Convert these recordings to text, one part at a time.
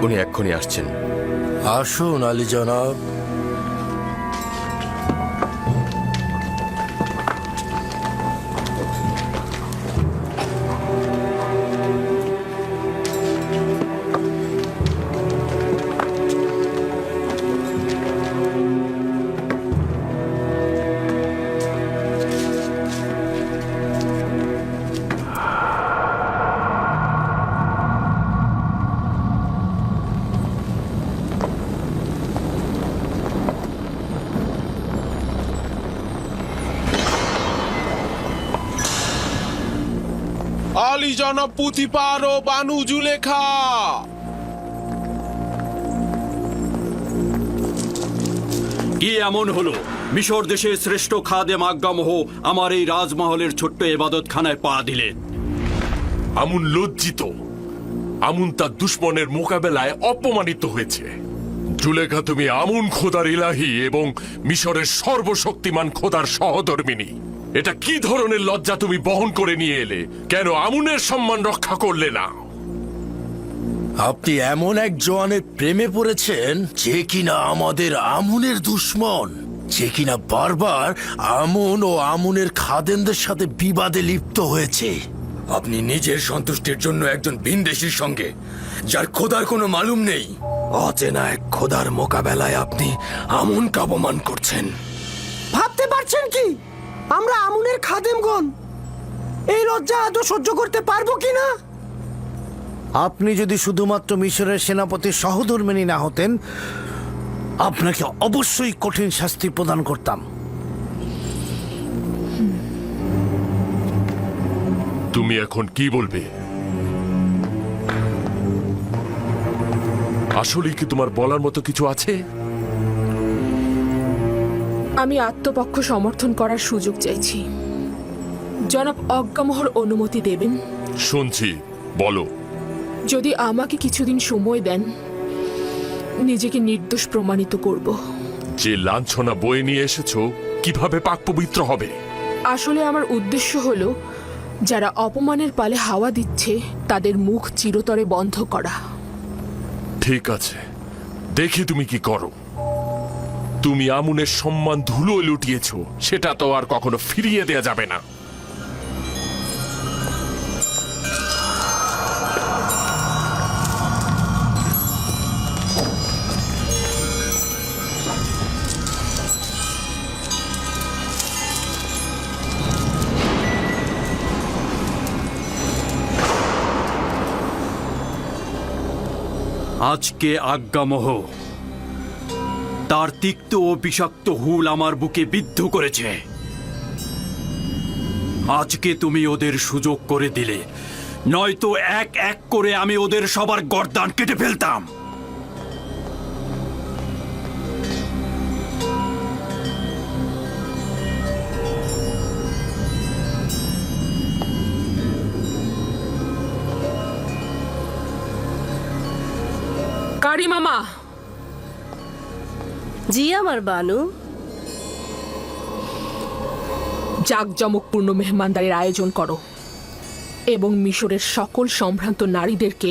উনি এক্ষুনি আসছেন। আসুন আলী জনাব। আলী জনাব পুঁথিপার ও বানু জুলেখা। কি এমন হলো মিশর দেশের শ্রেষ্ঠ খাদেম আজ্ঞামহ আমার এই রাজমহলের ছোট্ট ইবাদতখানায় পা দিলেন? আমুন লজ্জিত। আমুন তার দুশ্মনের মোকাবেলায় অপমানিত হয়েছে। জুলেখা, তুমি আমুন খোদার ইলাহি এবং মিশরের সর্বশক্তিমান খোদার সহধর্মিনী। এটা কি ধরনের লজ্জা তুমি বহন করে নিয়ে এলে? কেন আমুনের সম্মান রক্ষা করলে না? আপনি এমন এক জওয়ানের প্রেমে পড়েছেন যে কিনা আমাদের আমুনের দুশ্মন, যে কিনা বারবার আমুন ও আমুনের খাদেমদের সাথে বিবাদে লিপ্ত হয়েছে। আপনি নিজের সন্তুষ্টির জন্য একজন ভিনদেশীর সঙ্গে, যার খোদার কোনো মালুম নেই, অচেনা এক খোদার মোকাবেলায় আপনি আমুনকে অপমান করছেন। ভাবতে পারছেন কি আমরা আমুনের খাদেমগণ এই লজ্জা আদৌ সহ্য করতে পারবো কিনা? আপনি যদি শুধুমাত্র মিশরের সেনাপতির সহধর্মিণী না হতেন, আপনাকে অবশ্যই কঠিন শাস্তি প্রদান করতাম। তুমি এখন কি বলবে? আসলে কি তোমার বলার মতো কিছু আছে? আমি আত্মপক্ষ সমর্থন করার সুযোগ চাইছি। জনাব অজ্ঞামহর অনুমতি দেবেন? শুনছি, বলো। যদি আমাকে কিছুদিন সময় দেন, নিজেকে নির্দোষ প্রমাণিত করব। যে লাঞ্ছনা বয়ে নিয়ে এসেছো কিভাবে পাক পবিত্র হবে? আসলে আমার উদ্দেশ্য হলো যারা অপমানের পালে হাওয়া দিচ্ছে তাদের মুখ চিরতরে বন্ধ করা। ঠিক আছে, দেখি তুমি কি করো। তুমি আমুনের সম্মান ধুলো লুটিয়েছো, সেটা তো আর কখনো ফিরিয়ে দেয়া যাবে না। আজকে আজ্ঞামহ তার তিক্ত ও বিষাক্ত হুল আমার বুকে বিদ্ধ করেছে। আজকে তুমি ওদের সুযোগ করে দিলে, নয়তো এক এক করে আমি ওদের সবার গর্দান কেটে ফেলতাম। কারি মামা। জি আমার বানু। জাঁকজমকপূর্ণ মেহমানদারির আয়োজন করো এবং মিশরের সকল সম্ভ্রান্ত নারীদেরকে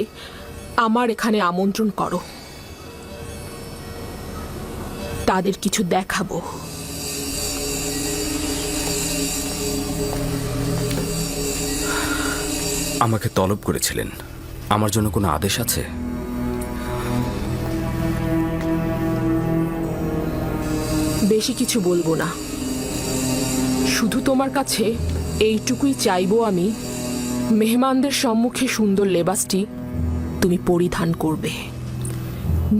আমার এখানে আমন্ত্রণ করো। তাদের কিছু দেখাবো। আমাকে তলব করেছিলেন, আমার জন্য কোনো আদেশ আছে? বেশি কিছু বলবো না, শুধু তোমার কাছে এইটুকুই চাইবো আমি, মেহমানদের সম্মুখে সুন্দর লেবাসটি তুমি পরিধান করবে,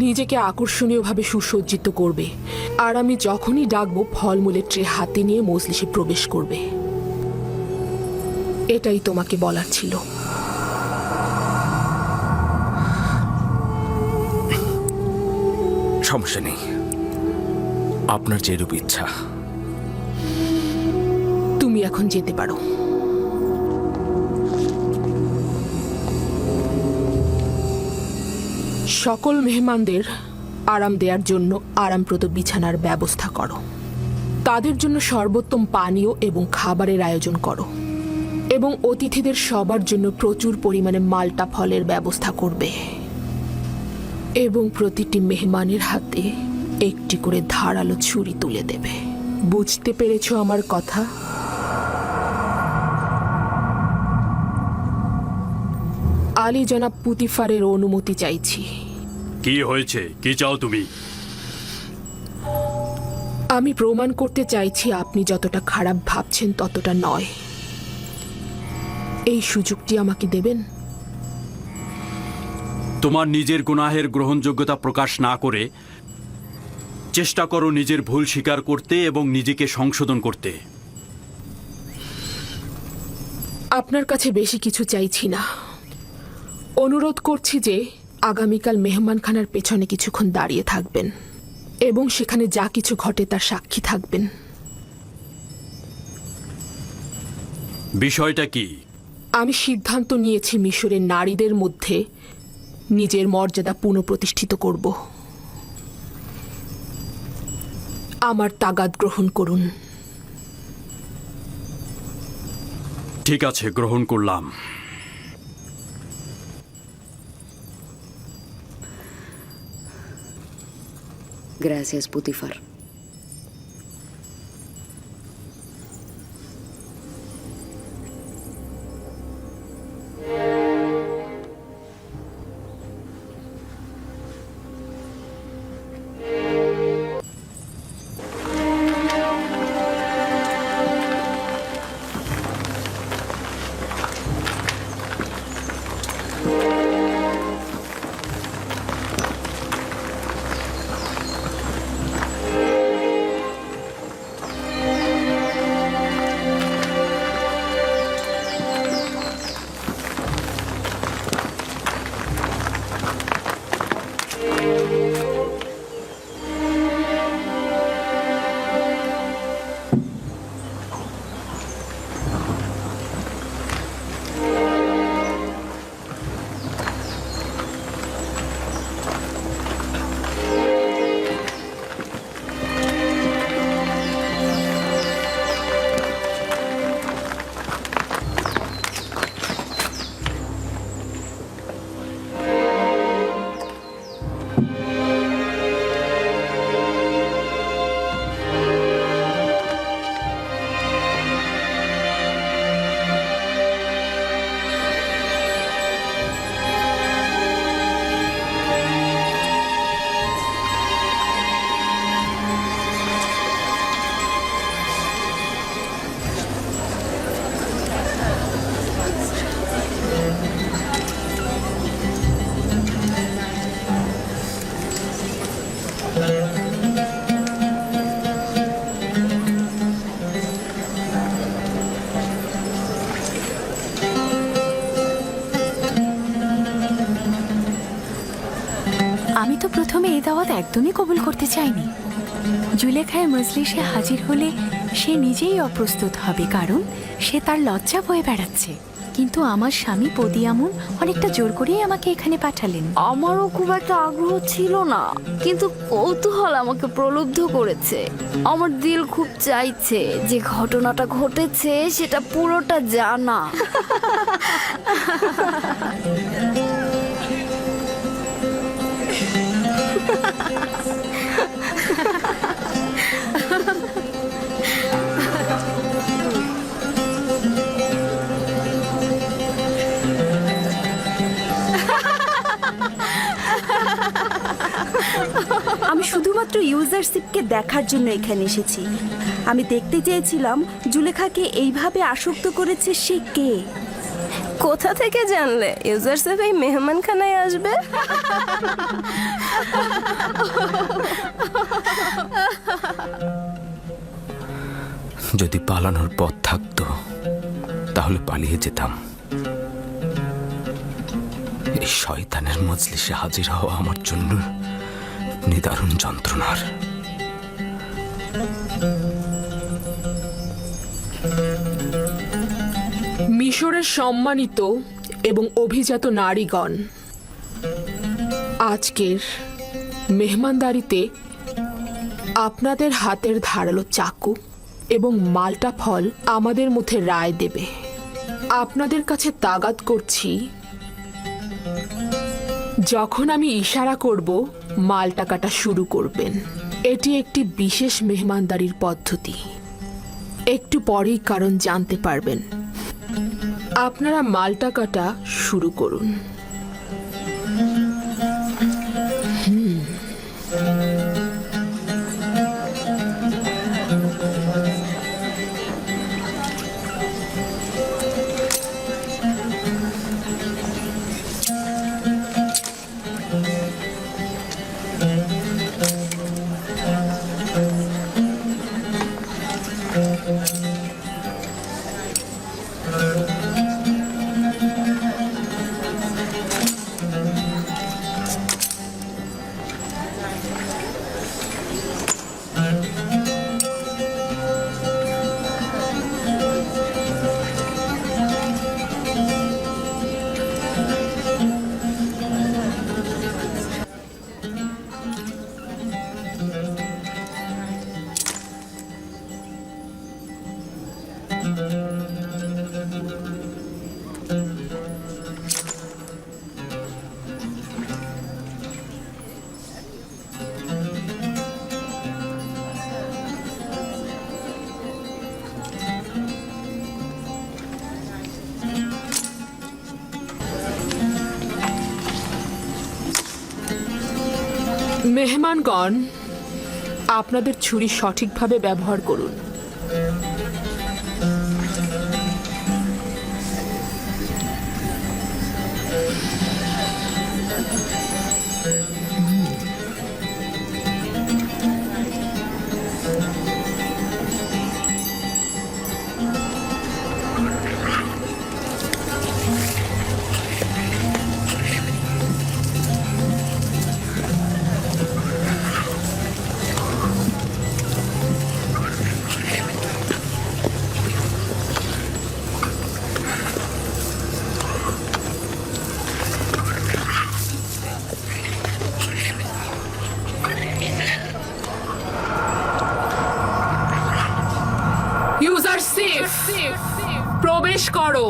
নিজেকে আকর্ষণীয়ভাবে সুসজ্জিত করবে, আর আমি যখনই ডাকবো ফলমূলের ট্রে হাতে নিয়ে মজলিসে প্রবেশ করবে। এটাই তোমাকে বলার ছিল। সমস্যা নেই, আপনার যেরূপ ইচ্ছা। তুমি এখন যেতে পারো। সকল মেহমানদের আরাম দেওয়ার জন্য আরামপ্রদ বিছানার ব্যবস্থা করো। তাদের জন্য সর্বোত্তম পানীয় এবং খাবারের আয়োজন করো এবং অতিথিদের সবার জন্য প্রচুর পরিমাণে মাল্টা ফলের ব্যবস্থা করবে। এবং প্রতিটি মেহমানের হাতে একটি করে ধারালো ছুরি তুলে দেবে। বুঝতে পেরেছো আমার কথা? আলী জনাব পুতিফারের অনুমতি চাইছি। কি হয়েছে? কি চাও তুমি? আমি প্রমাণ করতে চাইছি আপনি যতটা খারাপ ভাবছেন ততটা নয়। এই সুযোগটি আমাকে দেবেন? তোমার নিজের গুনাহের গ্রহণযোগ্যতা প্রকাশ না করে চেষ্টা করো নিজের ভুল স্বীকার করতে এবং নিজেকে সংশোধন করতে। আপনার কাছে বেশি কিছু চাইছি না। অনুরোধ করছি যে আগামীকাল মেহমানখানার পেছনে কিছুক্ষণ দাঁড়িয়ে থাকবেন এবং সেখানে যা কিছু ঘটে তার সাক্ষী থাকবেন। বিষয়টা কি? আমি সিদ্ধান্ত নিয়েছি মিশরের নারীদের মধ্যে নিজের মর্যাদা পুনঃপ্রতিষ্ঠিত করব। আমার তাগাদ গ্রহণ করুন। ঠিক আছে, গ্রহণ করলাম। Gracias, Putifar. আমি তো প্রথমে এই দাওয়াত একদমই কবুল করতে চাইনি। জুলেখায় মজলিসে হাজির হলে সে নিজেই অপ্রস্তুত হবে, কারণ সে তার লজ্জা বয়ে বেড়াচ্ছে। কিন্তু আমার স্বামী পদিয়ামুন অনেকটা জোর করেই আমাকে এখানে পাঠালেন। আমারও খুব একটা আগ্রহ ছিল না, কিন্তু কৌতূহল আমাকে প্রলুব্ধ করেছে। আমার দিল খুব চাইছে যে ঘটনাটা ঘটেছে সেটা পুরোটা জানা। আমি শুধুমাত্র ইউজারশিপকে দেখার জন্য এখানে এসেছি। আমি দেখতে চেয়েছিলাম জুলেখাকে এইভাবে আসক্ত করেছে সে কে। কোথা থেকে জানলে ইউজারশিপ এই মেহমানখানায় আসবে? যদি পালানোর পথ থাকতো তাহলে পালিয়ে যেতাম। এই শয়তানের মজলিসে হাজির হওয়া আমার জন্য নিদারুণ যন্ত্রণার। মিশরের সম্মানিত এবং অভিজাত নারীগণ, আজকের মেহমানদারিতে আপনাদের হাতের ধারালো চাকু এবং মাল্টা ফল আমাদের মধ্যে রায় দেবে। আপনাদের কাছে তাগাদ করছি যখন আমি ইশারা করব মালটা কাটা শুরু করবেন। এটি একটি বিশেষ মেহমানদারির পদ্ধতি। একটু পরেই কারণ জানতে পারবেন। আপনারা মালটা কাটা শুরু করুন। মেহমানগণ, আপনাদের ছুরি সঠিকভাবে ব্যবহার করুন। ইউজার সেফ, প্রবেশ করো।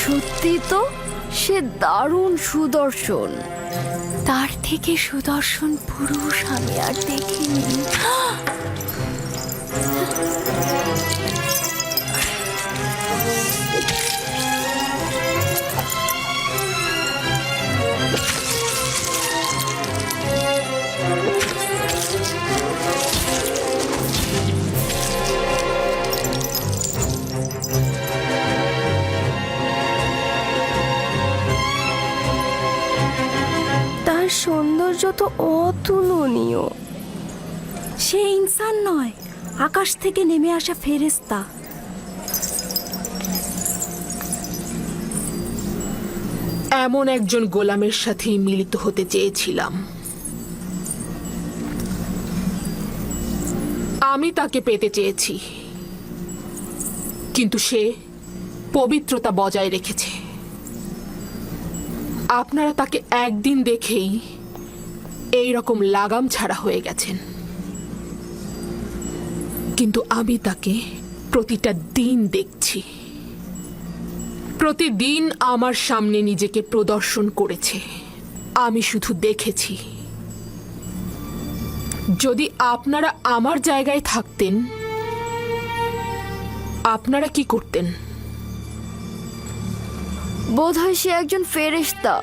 সত্যি তো, সে দারুণ সুদর্শন। তার থেকে সুদর্শন পুরুষ আমি আর দেখিনি। তার সৌন্দর্য তো অতুলনীয়। সে ইনসান নয়, আকাশ থেকে নেমে আসা ফেরেশতা। এমন একজন গোলামের সাথেই মিলিত হতে চেয়েছিলাম। আমি তাকে পেতে চেয়েছি, কিন্তু সে পবিত্রতা বজায় রেখেছে। আপনারা তাকে একদিন দেখেই এই রকম লাগাম ছাড়া হয়ে গেছেন, কিন্তু আমি তাকে প্রতিটা দিন দেখছি। প্রতিদিন আমার সামনে নিজেকে প্রদর্শন করেছে, আমি শুধু দেখেছি। যদি আপনারা আমার জায়গায় থাকতেন, আপনারা কি করতেন? বোধহয় সে একজন ফেরেশতা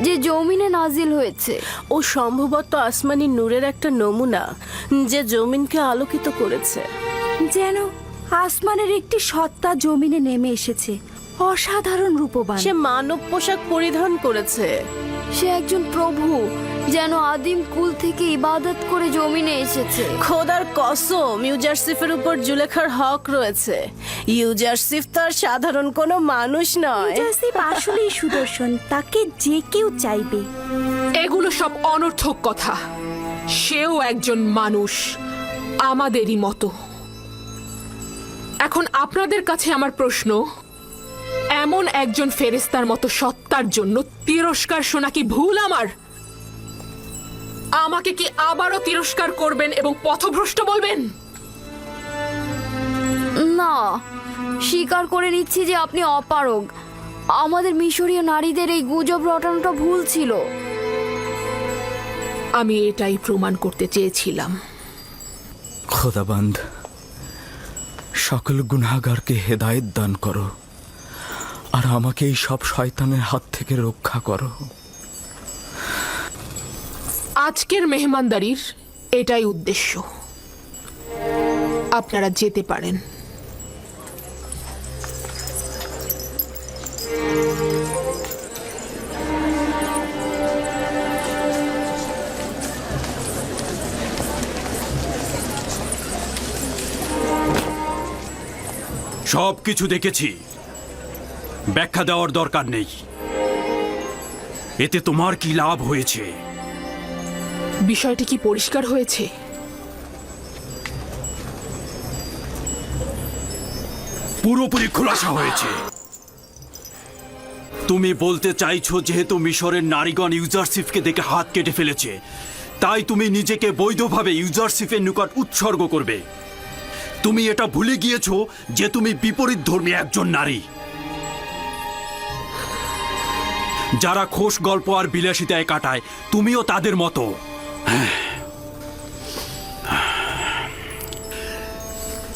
যে জমিনে নাজিল হয়েছে। ও সম্ভবত আসমানি নূরের একটা নমুনা যে জমিনকে আলোকিত করেছে। যেন আসমানের একটি সত্তা জমিনে নেমে এসেছে, অসাধারণ রূপবান। সে মানব পোশাক পরিধান করেছে। সে একজন প্রভু যেন আদিম কুল থেকে ইবাদত করে জমিনে এসেছে। খোদার কসম, ইউজারসিফের উপর জুলেখার হক রয়েছে। ইউজারসিফ তার সাধারণ কোনো মানুষ নয়। ইউজারসিফ আসলেই সুদর্শন, তাকে যে কেউ চাইবে। এগুলো সব অনর্থক কথা। সেও একজন মানুষ, আমাদেরই মতো। এখন আপনাদের কাছে আমার প্রশ্ন, এমন একজন ফেরেশতার মতো সত্তার জন্য তিরস্কার শোনা কি ভুল আমার? আমাকে কি আবারও তিরস্কার করবেন এবং পথভ্রষ্ট বলবেন? না, স্বীকার করে নিচ্ছি যে আপনি অপারগ। আমাদের মিশরীয় নারীদের এই গুজব রটানোটা ভুল ছিল। আমি এটাই প্রমাণ করতে চেয়েছিলাম। খোদাবান্দ, সকল গুনাহগারকে হেদায়েত দান করো, আর আমাকে এই সব শয়তানের হাত থেকে রক্ষা করো। আজকের মেহমানদারির এটাই উদ্দেশ্য। আপনারা যেতে পারেন। সব কিছু দেখেছি, ব্যাখ্যা দেওয়ার দরকার নেই। এতে তোমার কি লাভ হয়েছে? বিষয়টি কি পরিষ্কার হয়েছে? পুরোপুরি খোলাসা হয়েছে। তুমি বলতে চাইছো যেহেতু মিশরের নারীগণ ইউজারসিফকে দেখে হাত কেটে ফেলেছে, তাই তুমি নিজেকে বৈধভাবে ইউজারসিফের নিকট উৎসর্গ করবে। তুমি এটা ভুলে গিয়েছো যে তুমি বিপরীত ধর্মী একজন নারী। যারা খোশ গল্প আর বিলাসিতায় কাটায়, তুমিও তাদের মতো।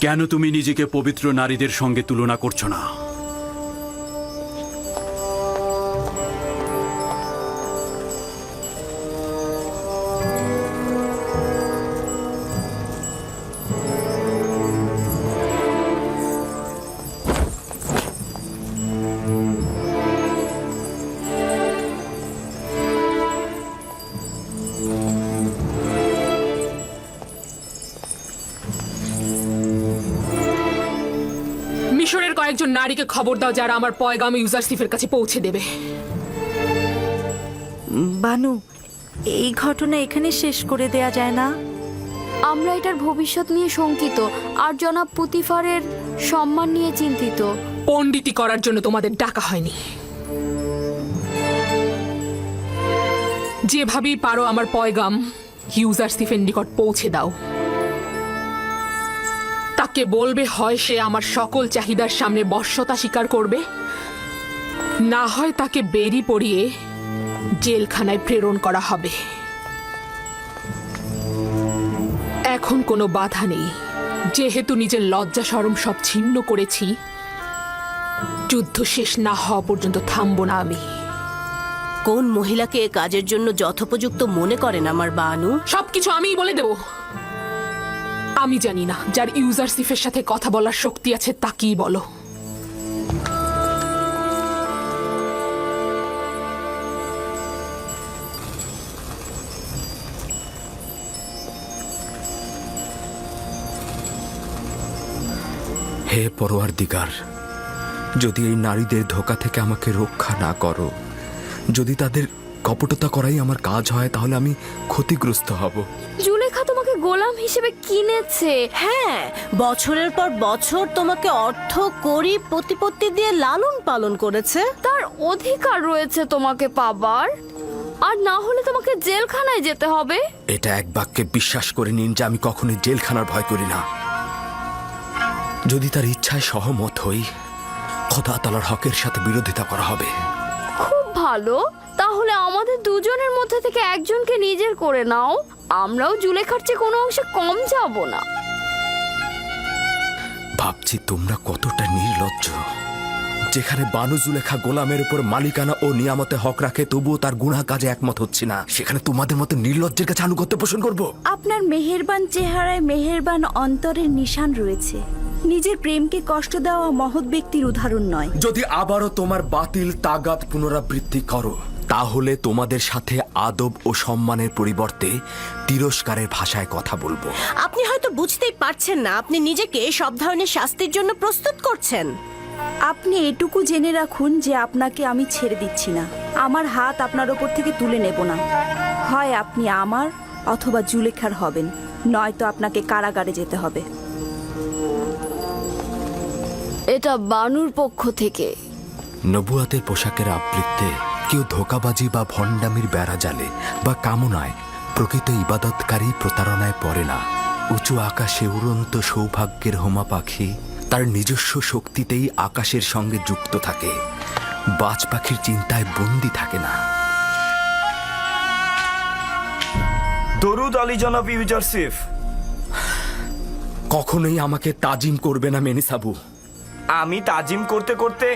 কেন তুমি নিজেকে পবিত্র নারীদের সঙ্গে তুলনা করছো না? মিশরের কয়েকজন নারীকে খবর দাও যারা আমার পয়গাম ইউজারসিফের কাছে পৌঁছে দেবে। বানু, এই ঘটনা এখানে শেষ করে দেয়া যায় না? আমরা এটার ভবিষ্যৎ নিয়ে শঙ্কিত আর জনাব পুতিফারের সম্মান নিয়ে চিন্তিত। পণ্ডিতি করার জন্য তোমাদের ডাকা হয়নি। যেভাবেই পারো আমার পয়গাম ইউজারসিফের নিকট পৌঁছে দাও। তাকে বলবে হয় সে আমার সকল চাহিদার সামনে বশ্যতা স্বীকার করবে, না হয় তাকে বেরি পড়িয়ে জেলখানায় প্রেরণ করা হবে। এখন কোনো বাধা নেই, যেহেতু নিজের লজ্জা শরম সব ছিন্ন করেছি। যুদ্ধ শেষ না হওয়া পর্যন্ত থামবো না আমি। কোন মহিলাকে এ কাজের জন্য যথোপযুক্ত মনে করেন আমার বানু? সবকিছু আমিই বলে দেব। আমি জানি না, যার ইউজারসিফের সাথে কথা বলার শক্তি আছে তাকেই বলো। হে পরওয়ারদিগার, যদি এই নারীদের ধোঁকা থেকে আমাকে রক্ষা না করো, যদি তাদের কপটতা করাই আমার কাজ হয়, তাহলে আমি ক্ষতিগ্রস্ত হব। জুলেখা তোমাকে গোলাম হিসেবে কিনেছে। হ্যাঁ, বছরের পর বছর তোমাকে অর্থ কড়ি প্রতিপত্তি দিয়ে লালন পালন করেছে। তার অধিকার রয়েছে তোমাকে পাবার, আর না হলে তোমাকে জেলখানায় যেতে হবে। এটা এক বাক্যে বিশ্বাস করে নিন যে আমি কখনোই জেলখানার ভয় করি না। যদি তার ইচ্ছায় সহমত হই, খোদা তাআলার হকের সাথে বিরোধিতা করা হবে। খুব ভালো, তাহলে আমাদের দুজনের মধ্যে থেকে একজনকে নিজের করে নাও। আমরাও জুলেখার চেয়ে কোনো অংশে কম যাব না। ভাবছি তোমরা কতটা নির্লজ্জ। যেখানে বানু জুলেখা গোলামের উপর মালিকানা ও নিয়ামতে হক রাখে, তবুও তার গুনাহ কাজে একমত হচ্ছি না, সেখানে তোমাদের মতো নির্লজ্জের কাছে আনুগত্য পোষণ করব। আপনার মেহেরবান চেহারায় মেহেরবান অন্তরের নিশান রয়েছে। নিজের প্রেমকে কষ্ট দেওয়া মহৎ ব্যক্তির উদাহরণ নয়। যদি আবারও তোমার বাতিল তাগাত পুনরাবৃত্তি করো, তাহলে তোমাদের সাথে আদব ও সম্মানের পরিবর্তে তিরস্কারের ভাষায় কথা বলবো। আপনি হয়তো বুঝতেই পারছেন না আপনি নিজেকে সব ধরনের শাস্তির জন্য প্রস্তুত করছেন। আপনি এটুকু জেনে রাখুন যে আপনাকে আমি ছেড়ে দিচ্ছি না। আমার হাত আপনার ওপর থেকে তুলে নেব না। হয় আপনি আমার অথবা জুলেখার হবেন, নয়তো আপনাকে কারাগারে যেতে হবে। এটা বানুর পক্ষ থেকে। নবুয়াতের পোশাকের আবৃত্তে কেউ ধোঁকাবাজি বা ভণ্ডামির বেড়া জালে বা কামনায় প্রকৃত ইবাদতকারী প্রতারণায় পড়ে না। উঁচু আকাশে উড়ন্ত সৌভাগ্যের হোমা পাখি তার নিজস্ব শক্তিতেই আকাশের সঙ্গে যুক্ত থাকে, বাজ পাখির চিন্তায় বন্দী থাকে না। দরুদ আলী জনাব ইউজারসিফ। কখনোই আমাকে তাজিম করবে না মেনিসাবু। আমি তাজিম করতে করতে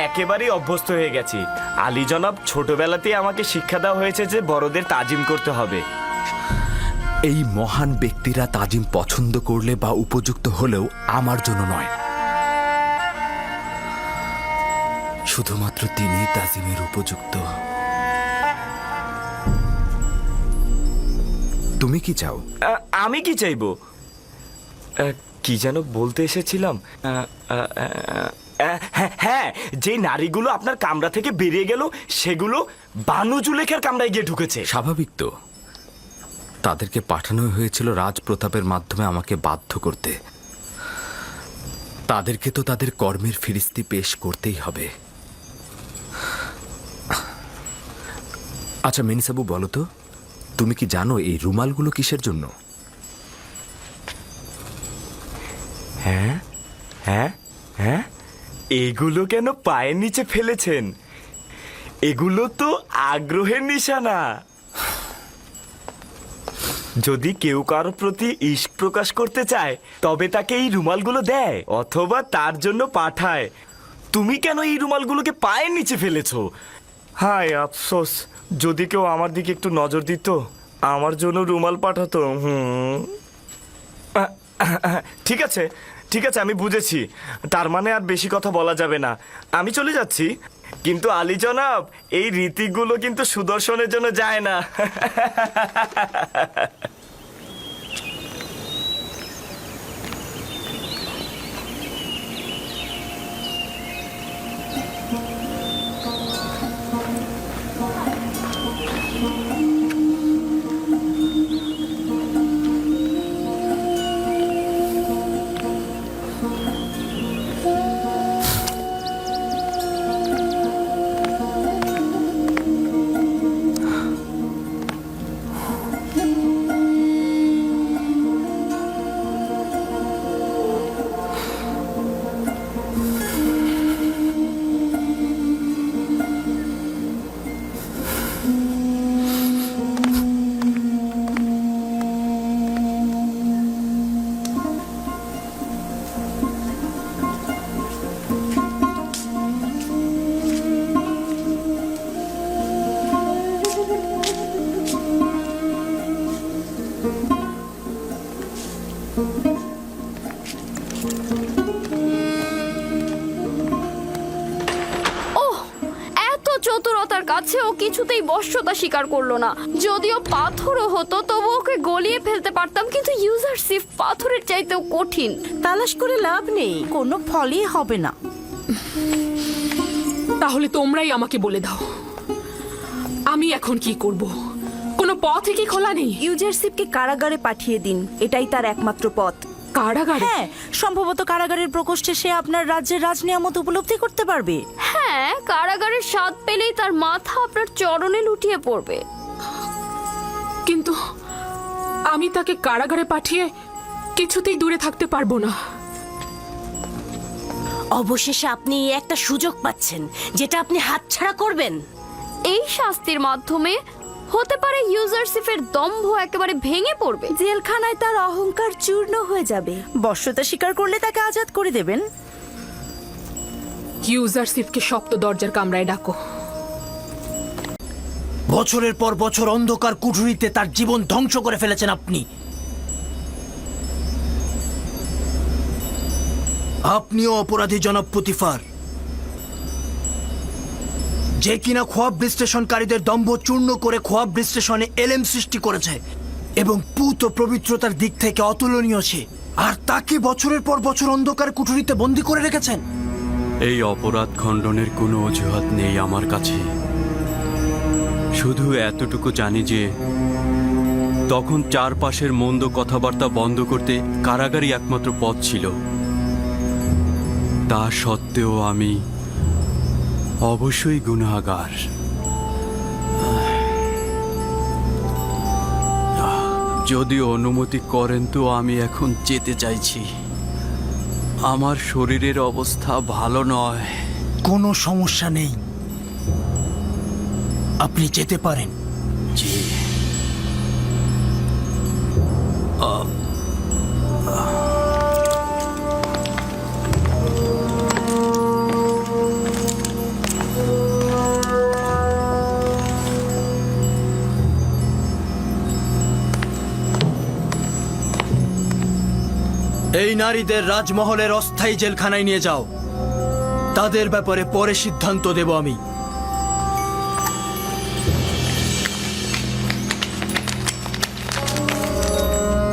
একেবারেই অভ্যস্ত হয়ে গেছি। আলী জনাব ছোটবেলাতেই আমাকে শিক্ষা দেওয়া হয়েছে যে বড়দের তাজিম করতে হবে। এই মহান ব্যক্তিরা তাজিম পছন্দ করলে বা উপযুক্ত হলেও আমার জন্য নয়, শুধুমাত্র তিনিই তাজিমের উপযুক্ত। তুমি কি চাও? আমি কি চাইবো? কি যেন বলতে এসেছিলাম। হ্যাঁ, যে নারীগুলো আপনার কামরা থেকে বেরিয়ে গেল সেগুলো বানু জুলেখার কামরায় গিয়ে ঢুকেছে। স্বাভাবিক তো, তাদেরকে পাঠানো হয়েছিল রাজপ্রতাপের মাধ্যমে আমাকে বাধ্য করতে। তাদেরকে তো তাদের কর্মের ফিরিস্তি পেশ করতেই হবে। আচ্ছা মেনিসাবু, বলো তো, তুমি কি জানো এই রুমালগুলো কিসের জন্য? হ্যাঁ হ্যাঁ হ্যাঁ, এগুলো কেন পায়ের নিচে ফেলেছেন? এগুলো তো আগ্রহের নিশানা। যদি কেউ কারো প্রতি ইশক প্রকাশ করতে চায় তবে তাকে এই রুমালগুলো দেয় অথবা তার জন্য পাঠায়। তুমি কেন এই রুমালগুলোকে পায়ের নিচে ফেলেছো? হায় আফসোস, যদি কেউ আমার দিকে একটু নজর দিত, আমার জন্য রুমাল পাঠাতো। ঠিক আছে ঠিক আছে, আমি বুঝেছি। তার মানে আর বেশি কথা বলা যাবে না। আমি চলে যাচ্ছি। কিন্তু আলী জনাব, এই রীতিগুলো কিন্তু সুদর্শনের জন্য যায় না। কাছে ও কিছুতেই বশ্যতা স্বীকার করলো না। যদিও পাথরও হতো তবু ওকে গলিয়ে ফেলতে পারতাম, কিন্তু ইউজারশিপ পাথরের চাইতেও কঠিন। তালাশ করে লাভ নেই, কোনো ফলই হবে না। তাহলে তোমরাই আমাকে বলে দাও, আমি এখন কি করব? কোনো পথ কি খোলা নেই? ইউজারশিপকে কারাগারে পাঠিয়ে দিন, এটাই তার একমাত্র পথ। কারাগারে? হ্যাঁ, সম্ভবত কারাগারের প্রকোষ্ঠে সে আপনার রাজ্যের রাজনিয়ামত উপলব্ধি করতে পারবে। হ্যাঁ, কারাগারের স্বাদ পেলেই তার মাথা আপনার চরণে লুটিয়ে পড়বে। কিন্তু আমি তাকে কারাগারে পাঠিয়ে কিছুতেই দূরে থাকতে পারবো না। অবশেষে আপনি একটা সুযোগ পাচ্ছেন যেটা আপনি হাতছাড়া করবেন। এই শাস্তির মাধ্যমে হতে পারে ইউজারশিপের দম্ভ একেবারে ভেঙে পড়বে। জেলখানায় তার অহংকার চূর্ণ হয়ে যাবে। বশ্যতা স্বীকার করলে তাকে আজাদ করে দেবেন। ইউজারশিপকে সপ্ত দরজার কামরায় ডাকো। বছরের পর বছর অন্ধকার কুঠুরিতে তার জীবন ধ্বংস করে ফেলেছেন আপনি। আপনিও অপরাধী জনাব পুতিফার, যে কিনা খোয়াব বিশ্লেষণকারীদের দম্ভ চূর্ণ করে খোয়াব বিশ্লেষণে এলেম সৃষ্টি করেছে এবং পুত ও পবিত্রতার দিক থেকে অতুলনীয় সে, আর তাকে বছরের পর বছর অন্ধকার কুঠুরিতে বন্দী করে রেখেছেন। এই অপরাধ খণ্ডনের কোনো অজুহাত নেই আমার কাছে। শুধু এতটুকু জানি যে তখন চারপাশের মন্দ কথাবার্তা বন্ধ করতে কারাগারই একমাত্র পথ ছিল। তা সত্ত্বেও আমি অবশ্যই গুনাহগার। যদি অনুমতি করেন তো আমি এখন যেতে চাইছি। আমার শরীরের অবস্থা ভালো নয়। কোনো সমস্যা নেই, আপনি যেতে পারেন। জি। এই নারীদের রাজমহলের অস্থায়ী জেলখানায় নিয়ে যাও। তাদের ব্যাপারে পরে সিদ্ধান্ত দেব আমি।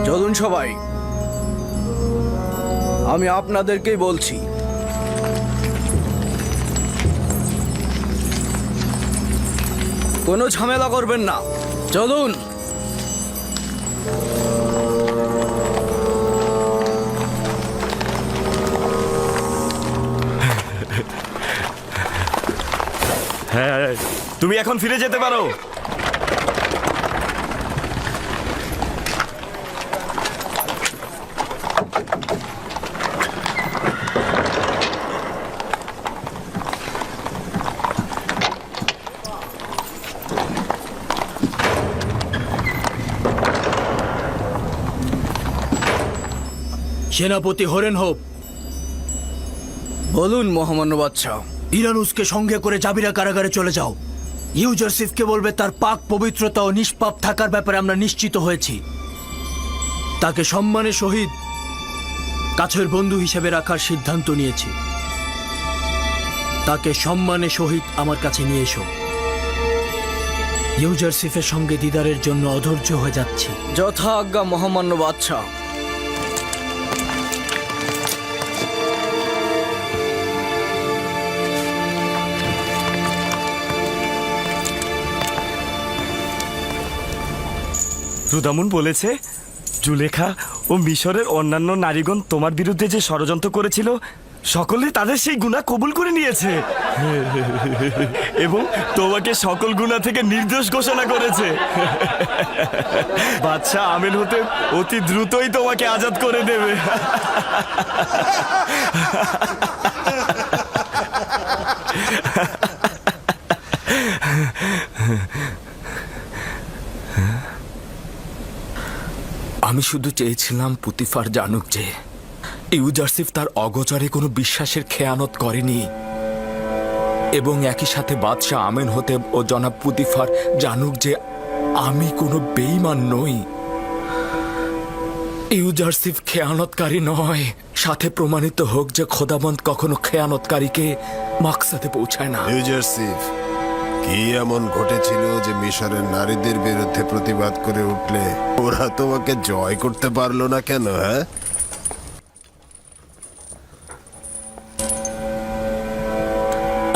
চলুন সবাই, আমি আপনাদেরকেই বলছি, কোনো ঝামেলা করবেন না। চলুন। হ্যাঁ, তুমি এখন ফিরে যেতে পারো। সেনাপতি হরেন হোপ, বলুন মহামান্য বাদশাহ। ইরানুসকে সঙ্গে করে জাবিরা কারাগারে চলে যাও। ইউজারশিফকে বলবে তার পাক পবিত্রতা ও নিষ্পাপ থাকার ব্যাপারে আমরা নিশ্চিত হয়েছি। তাকে সম্মানের সহিত কাছের বন্ধু হিসেবে রাখার সিদ্ধান্ত নিয়েছি। তাকে সম্মানের সহিত আমার কাছে নিয়ে এসো। ইউজারশিফের সঙ্গে দিদারের জন্য অধৈর্য হয়ে যাচ্ছি। যথা আজ্ঞা মহামান্য বাদশাহ। রুদামুন বলেছে জুলেখা ও মিশরের অন্যান্য নারীগণ তোমার বিরুদ্ধে যে ষড়যন্ত্র করেছিল সকলে তাদের সেই গুনাহ কবুল করে নিয়েছে এবং তোমাকে সকল গুনাহ থেকে নির্দোষ ঘোষণা করেছে। বাদশাহ আমেন হতে অতি দ্রুতই তোমাকে আজাদ করে দেবে। আমি শুধু চেয়েছিলাম পুতিফার জানুক যে ইউজারশিফ তার অগোচরে কোনো বিশ্বাসের খেয়ানত করেনি, এবং একই সাথে বাদশাহ আমেন হতে ও জনাব পুতিফার জানুক যে আমি কোনো বেঈমান নই। ইউজারশিফ খেয়ানতকারী নয়, সাথে প্রমাণিত হোক যে খোদাবন্দ কখনো খেয়ানতকারীকে মাকসাদে পৌঁছায় না। ইউজারশিফ, কি এমন ঘটেছিল যে মিশরের নারীদের বিরুদ্ধে প্রতিবাদ করে উঠলে ওরা তোমাকে জয় করতে পারলো না কেন? হ্যাঁ,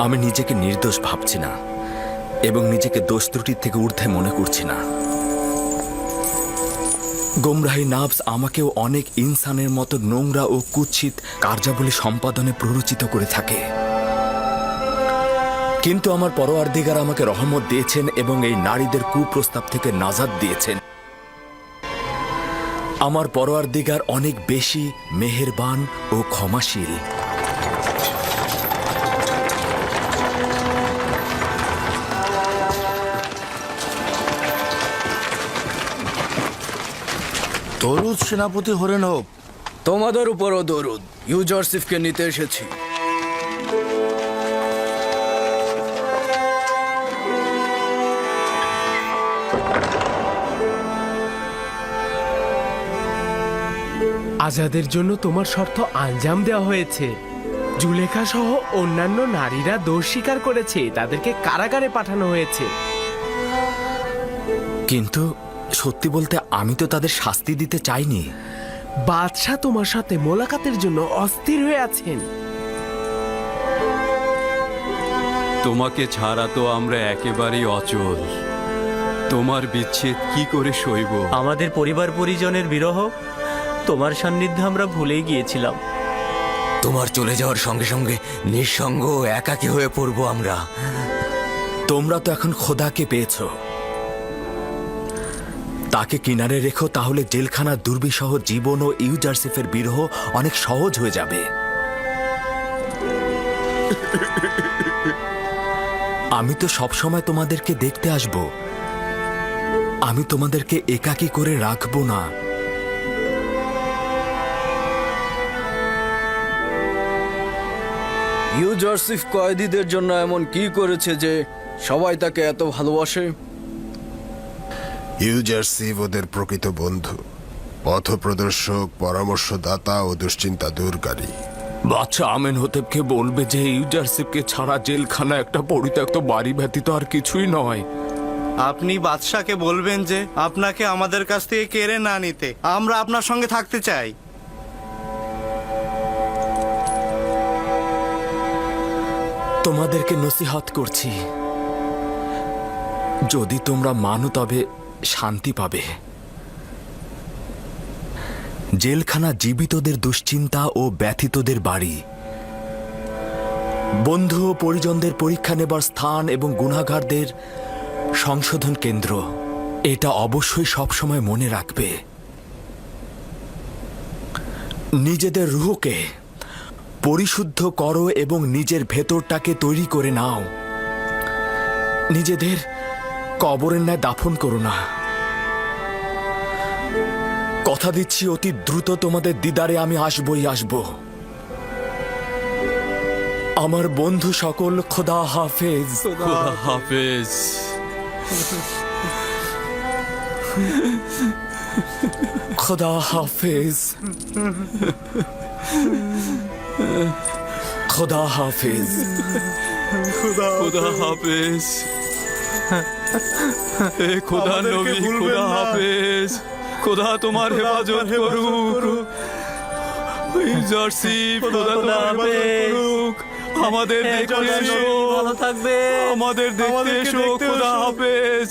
আমি নিজেকে নির্দোষ ভাবছি না এবং নিজেকে দোষ ত্রুটির থেকে ঊর্ধ্বে মনে করছি না। গোমরাহী নাফস আমাকেও অনেক ইনসানের মতো নোংরা ও কুৎসিত কার্যাবলী সম্পাদনে প্ররোচিত করে থাকে, কিন্তু আমার পরওয়ারদিগার আমাকে রহমত দিয়েছেন এবং এই নারীদের কুপ্রস্তাব থেকে নাজাত দিয়েছেন। আমার পরওয়ারদিগার অনেক বেশি মেহেরবান ও ক্ষমাশীল। দরুদ সেনাপতি হরেন হোক। তোমাদের উপরও দরুদ। ইউজারসিফকে নিতে এসেছি। আজাদের জন্য তোমার শর্ত আঞ্জাম দেওয়া হয়েছে। জুলেখা সহ অন্যান্য নারীরা দোষ স্বীকার করেছে, তাদেরকে কারাগারে পাঠানো হয়েছে। কিন্তু সত্যি বলতে আমি তো তাদের শাস্তি দিতে চাইনি। বাদশাহ তোমার সাথে মোলাকাতের জন্য অস্থির হয়ে আছেন। তোমাকে ছাড়া তো আমরা একেবারেই অচল। তোমার বিচ্ছেদ কি করে সইব? আমাদের পরিবার পরিজনের বিরহ, তোমার সান্নিধ্যে আমরা ভুলেই গিয়েছিলাম। তোমার চলে যাওয়ার সঙ্গে সঙ্গে নিঃসঙ্গ ও একাকী হয়ে পড়ব আমরা। তোমরা তো এখন খোদাকে পেয়েছ, তাকে কিনারে রেখো, তাহলে জেলখানার দুর্বিষহ জীবন ও ইউজারসিফের বিরহ অনেক সহজ হয়ে যাবে। আমি তো সবসময় তোমাদেরকে দেখতে আসব, আমি তোমাদেরকে একাকী করে রাখবো না। ইউজারসিফ কয়েদিদের জন্য এমন কি করেছে যে সবাই তাকে এত ভালোবাসে? ইউজারসিফ ওদের প্রকৃত বন্ধু, পথপ্রদর্শক, পরামর্শদাতা ও দুশ্চিন্তা দূরকারী। বাচ্চা আমেনহোতেবকে বলবে যে ইউজারসিফকে ছাড়া জেলখানা একটা পরিত্যক্ত বাড়ি ব্যতীত আর কিছুই নয়। আপনি বাদশাকে বলবেন যে আপনাকে আমাদের কাছ থেকে কেড়ে না নিতে, আমরা আপনার সঙ্গে থাকতে চাই। তোমাদেরকে নসিহত করছি, যদি তোমরা মানো তবে শান্তি পাবে। জেলখানা জীবিতদের দুশ্চিন্তা ও ব্যথিতদের বাড়ি, বন্ধু ও পরিজনদের পরীক্ষা নেবার স্থান এবং গুনাহগারদের সংশোধন কেন্দ্র। এটা অবশ্যই সবসময় মনে রাখবে। নিজেদের রুহকে পরিশুদ্ধ করো এবং নিজের ভেতরটাকে তৈরি করে নাও। নিজেদের কবরের ন্যায় দাফন করো না। কথা দিচ্ছি অতি দ্রুত তোমাদের দিদারে আমি আসবই আসব। আমার বন্ধু সকল, খোদা হাফেজ। খোদা হাফেজ। খোদা হাফেজ। খোদা হাফেজ। খোদা হাফেজ। এ খোদা নবী, খোদা হাফেজ। খোদা তোমার হেফাজত করুক। ইউজারসিফ, খোদা তোমার হেফাজত করুক। আমাদের দেখতে এসো, ভালো থাকবে। আমাদের দেখতে এসো, খোদা হাফেজ।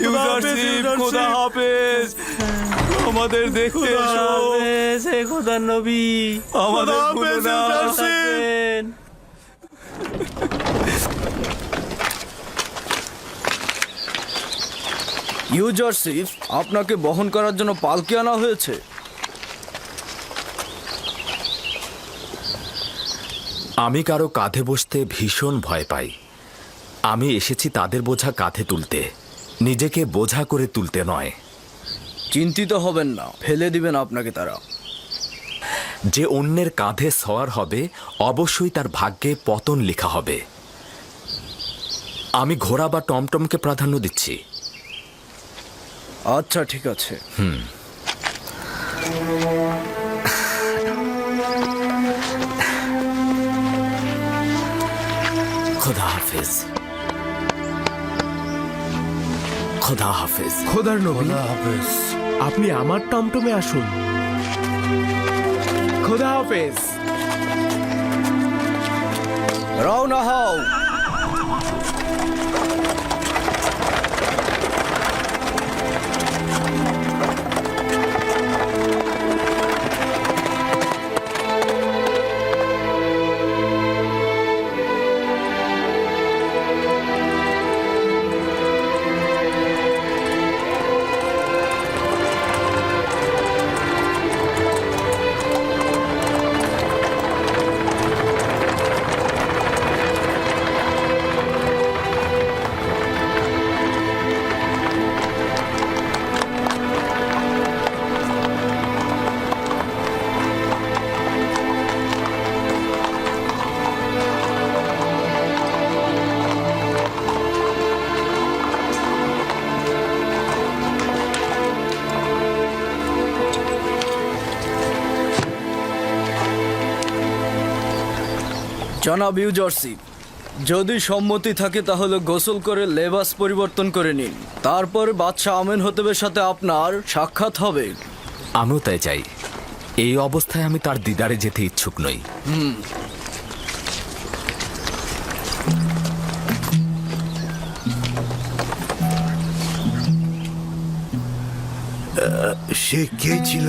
ইউজারসিফ, খোদা হাফেজ। আমাদের দেখতে এসো, হে খোদা নবী। আমাদের ভুলো না। ইউজারসিফ, আপনাকে বহন করার জন্য পালকি আনা হয়েছে। আমি কারো কাঁধে বসতে ভীষণ ভয় পাই। আমি এসেছি তাদের বোঝা কাঁধে তুলতে, নিজেকে বোঝা করে তুলতে নয়। চিন্তিত হবেন না, ফেলে দিবেন আপনাকে তারা। যে অন্যের কাঁধে সওয়ার হবে অবশ্যই তার ভাগ্যে পতন লেখা হবে। আমি ঘোড়া বা টমটমকে প্রাধান্য দিচ্ছি। আচ্ছা, ঠিক আছে। খোদা হাফেজ। খোদা হাফেজ। খোদার নবী, হাফেজ। আপনি আমার টমটমে আসুন। খোদা হাফেজ। রওনা হও। জনাব ইউজারশিপ, যদি সম্মতি থাকে তাহলে গোসল করে লেবাস পরিবর্তন করে নিন। তারপর বাদশাহ আমেন হতেবের সাথে আপনার সাক্ষাৎ হবে। আমিও তাই চাই। এই অবস্থায় আমি তার দিদারে যেতে ইচ্ছুক নই। সে কে ছিল?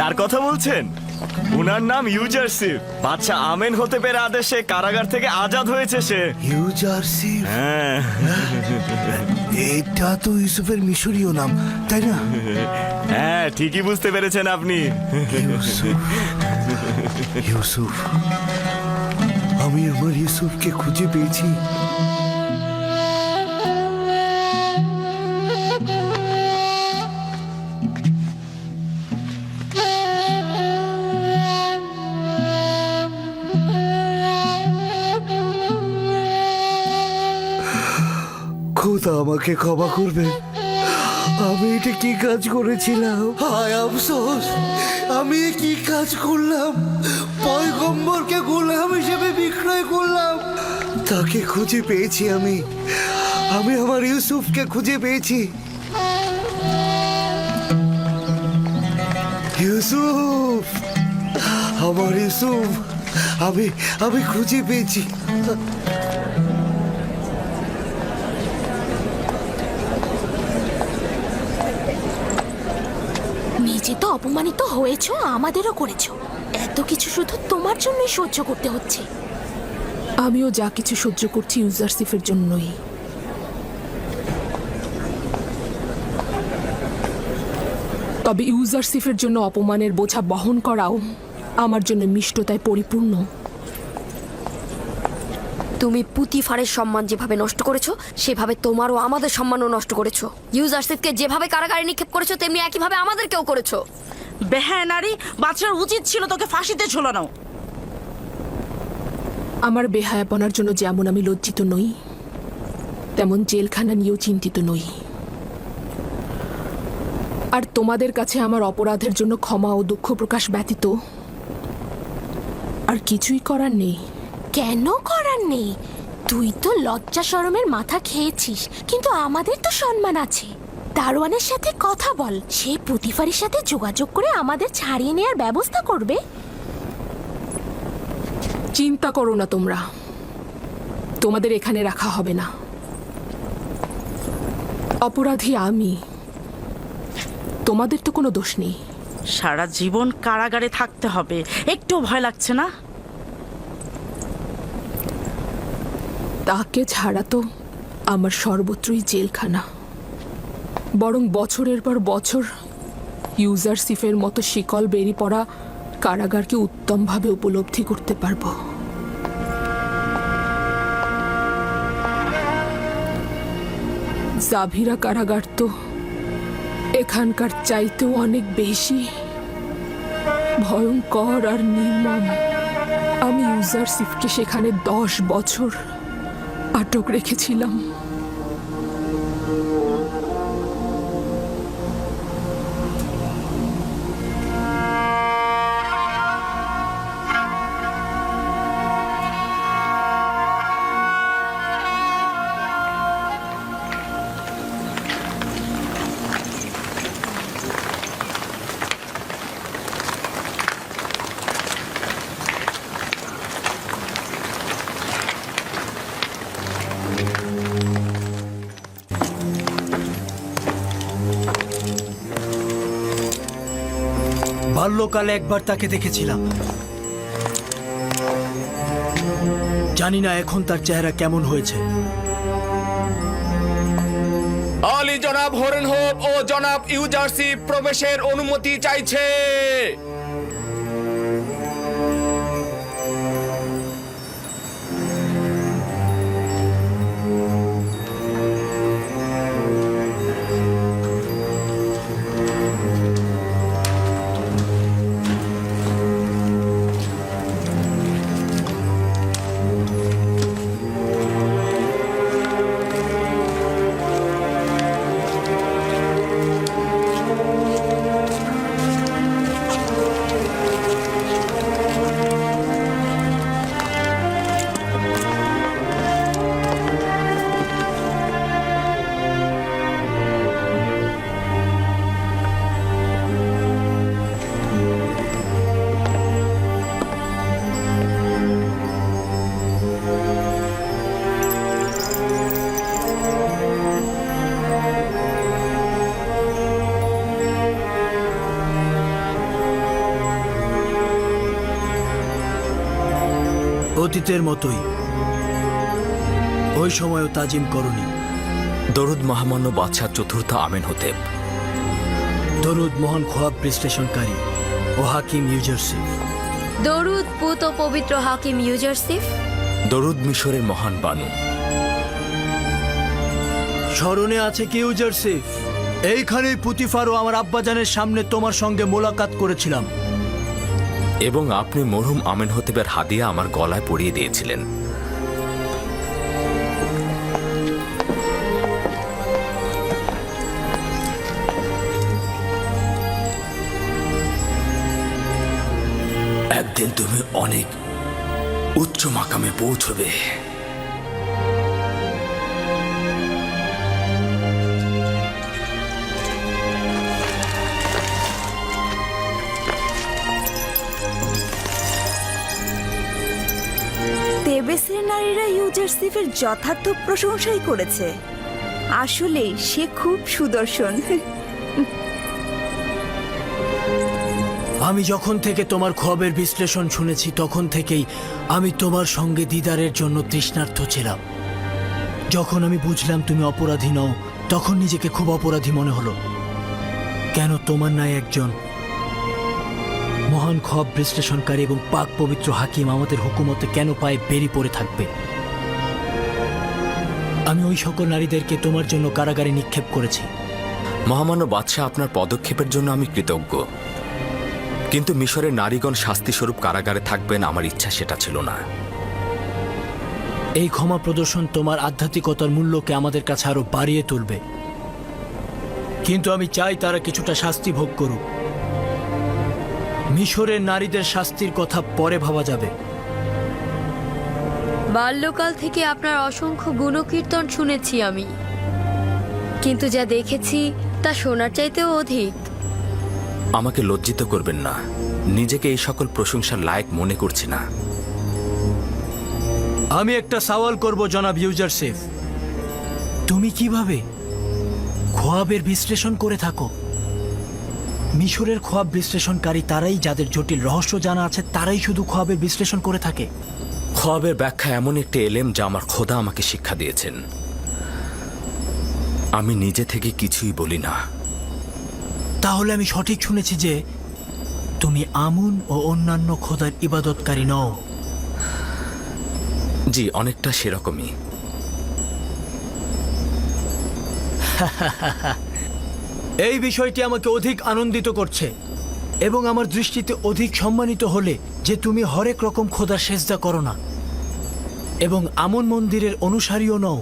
তার কথা বলছেন? উনার নাম ইউজারশিপ। বাদশাহ আমেন হতে পেরে আদেশে কারাগার থেকে আজাদ হয়েছে সে। ইউজারশিপ? হ্যাঁ, এটা তো ইউসুফের মিশরীয় নাম, তাই না? হ্যাঁ, ঠিকই বুঝতে পেরেছেন আপনি। ইউসুফ, আমি আমার ইউসুফকে খুঁজে পেয়েছি। খোদা আমাকে ক্ষমা করবেন, আমি এটা কি কাজ করেছিলাম? হায় আফসোস, আমি এ কি কাজ করলাম? পয়গম্বরকে গোলাম হিসেবে বিক্রয় করলাম। তাকে খুঁজে পেয়েছি আমি আমার ইউসুফকে খুঁজে পেয়েছি। ইউসুফ, আমার ইউসুফ, আমি খুঁজে পেয়েছি। নিজে তো অপমানিত হয়েছো, আমাদেরও করেছো। এত কিছু শুধু তোমার জন্যই সহ্য করতে হচ্ছে। আমিও যা কিছু সহ্য করছি ইউজারশিফের জন্যই। তবে ইউজারশিফের জন্য অপমানের বোঝা বহন করাও আমার জন্য মিষ্টতায় পরিপূর্ণ। তুমি পুতিফারের সম্মান যেভাবে নষ্ট করেছো, সেভাবে তোমারও আমাদের সম্মানও নষ্ট করেছো। ইউজারশিপকে যেভাবে কারাগারে নিক্ষেপ করেছো, তেমনি একইভাবে আমাদেরকেও করেছো। বেহায়া নারী, বাদশার উচিত ছিল তোকে ফাঁসিতে ঝোলানো। আমার বেহায়াপনার জন্য যেমন আমি লজ্জিত নই, তেমন জেলখানা নিয়েও চিন্তিত নই। আর তোমাদের কাছে আমার অপরাধের জন্য ক্ষমা ও দুঃখ প্রকাশ ব্যতীত আর কিছুই করার নেই। কেন করার নেই? তুই তো লজ্জা শরমের মাথা খেয়েছিস, কিন্তু আমাদের তো সম্মান আছে। দারোয়ানের সাথে কথা বল, সে পুতিফারের সাথে যোগাযোগ করে আমাদের ছাড়িয়ে নেওয়ার ব্যবস্থা করবে। চিন্তা করো না তোমরা, তোমাদের এখানে রাখা হবে না। অপরাধী আমি, তোমাদের তো কোনো দোষ নেই। সারা জীবন কারাগারে থাকতে হবে, একটু ভয় লাগছে না? তাকে ছাড়া তো আমার সর্বত্রই জেলখানা। বরং বছরের পর বছর ইউজারশিফের মতো শিকল বেরিয়ে পড়া কারাগারকে উত্তমভাবে উপলব্ধি করতে পারবো। জাভিরা কারাগার তো এখানকার চাইতেও অনেক বেশি ভয়ঙ্কর আর নির্মম। আমি ইউজারশিফকে সেখানে 10 বছর আটক রেখেছিলাম। বাল্যকালে একবার তাকে দেখেছিলাম। জানি না এখন তার চেহারা কেমন হয়েছে। অলি জনাব হরেনহোপ ও জনাব ইউজারশিপ প্রবেশের অনুমতি চাইছে। অতীতের মতোই ওই সময়ও তাজিম করনি। দরুদ মহামান্য বাদশাহ চতুর্থ আমেনহোতেপ। দরুদ মহান খোয়াব বিশ্লেষণকারী ও হাকিম ইউজারশিপ। দরুদ পুত ও পবিত্র হাকিম ইউজারশিপ। দরুদ মিশরের মহান বানু। স্মরণে আছে কি ইউজারশিপ? এইখানেই পুতিফার ও আমার আব্বাজানের সামনে তোমার সঙ্গে মোলাকাত করেছিলাম। এবং আপনি মরহুম আমেনহোতেপের হাদিয়া আমার গলায় পরিয়ে দিয়েছিলেন। একদিন তুমি অনেক উচ্চ মাকামে পৌঁছবে। তেবেসের নারীরা ইউজারশিপের যথার্থ প্রশংসাই করেছে। আসলে সে খুব সুদর্শন। আমি যখন থেকে তোমার খোয়াবের বিশ্লেষণ শুনেছি তখন থেকেই আমি তোমার সঙ্গে দিদারের জন্য তৃষ্ণার্ত ছিলাম। যখন আমি বুঝলাম তুমি অপরাধী নও তখন নিজেকে খুব অপরাধী মনে হলো। কেন তোমার নাই একজন মহান খোয়াব বিশ্লেষণকারী এবং পাক পবিত্র হাকিম আমাদের হুকুমতে কেন পায়ে বেরি পড়ে থাকবে? আমি ওই সকল নারীদেরকে তোমার জন্য কারাগারে নিক্ষেপ করেছি। মহামান্য বাদশাহ, আপনার পদক্ষেপের জন্য আমি কৃতজ্ঞ, কিন্তু মিশরের নারীগণ শাস্তিস্বরূপ কারাগারে থাকবেন আমার ইচ্ছা সেটা ছিল না। এই ক্ষমা প্রদর্শন তোমার আধ্যাত্মিকতার মূল্যকে আমাদের কাছে আরো বাড়িয়ে তুলবে, কিন্তু আমি চাই তারা কিছুটা শাস্তি ভোগ করুক। মিশরের নারীদের শাস্তির কথা পরে ভাবা যাবে। বাল্যকাল থেকে আপনার অসংখ্য গুণকীর্তন শুনেছি আমি, কিন্তু যা দেখেছি তা শোনার চাইতেও অধিক। আমাকে লজ্জিত করবেন না, নিজেকে এই সকল প্রশংসার লায়ক মনে করছি না। আমি একটা সওয়াল করব জনাব ইউজারশিপ, তুমি কিভাবে খোয়াবের বিশ্লেষণ করে থাকো? মিশরের খোয়াব বিশ্লেষণকারী তারাই, যাদের জটিল রহস্য জানা আছে তারাই শুধু খোয়াবের বিশ্লেষণ করে থাকে। খোয়াবের ব্যাখ্যা এমন একটি এলেম যা আমার খোদা আমাকে শিক্ষা দিয়েছেন। আমি নিজে থেকে কিছুই বলি না। তাহলে আমি সঠিক শুনেছি যে তুমি আমুন ও অন্যান্য খোদার ইবাদতকারী নও? জি, অনেকটা সেরকমই। এই বিষয়টি আমাকে অধিক আনন্দিত করছে এবং আমার দৃষ্টিতে অধিক সম্মানিত হলে যে তুমি হরেক রকম খোদার সেজদা করো না এবং আমন মন্দিরের অনুসারীও নও।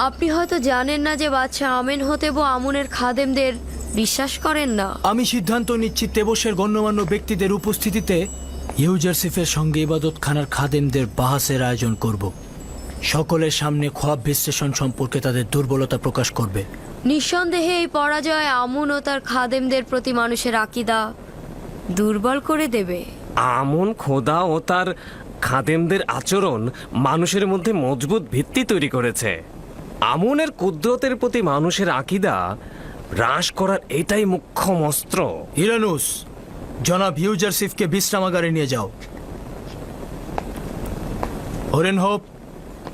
আপনি হয়তো জানেন না যে বাদশাহ আমেনহোতেব আমুনের খাদেমদের বিশ্বাস করেন না। আমি সিদ্ধান্ত নিচ্ছি তেবসের গণ্যমান্য ব্যক্তিদের উপস্থিতিতে ইউজারশিফের সঙ্গে ইবাদতখানার খাদেমদের বাহাসের আয়োজন করব। সকলের সামনে খোয়াব বিশ্লেষণ সম্পর্কে তাদের দুর্বলতা প্রকাশ করবে। নিঃসন্দেহে এই পরাজয় আমুন ও তার খাদেমদের প্রতি মানুষের আকীদা দুর্বল করে দেবে। আমুন খোদা ও তার খাদেমদের আচরণ মানুষের মধ্যে মজবুত ভিত্তি তৈরি করেছে। আমুনের কুদরতের প্রতি মানুষের আকীদা হ্রাস করার এটাই মুখ্যম অস্ত্র। ইরানুস, জনাব ইউজারসিফকে বিশ্রামাগারে নিয়ে যাও। হরেনহোপ,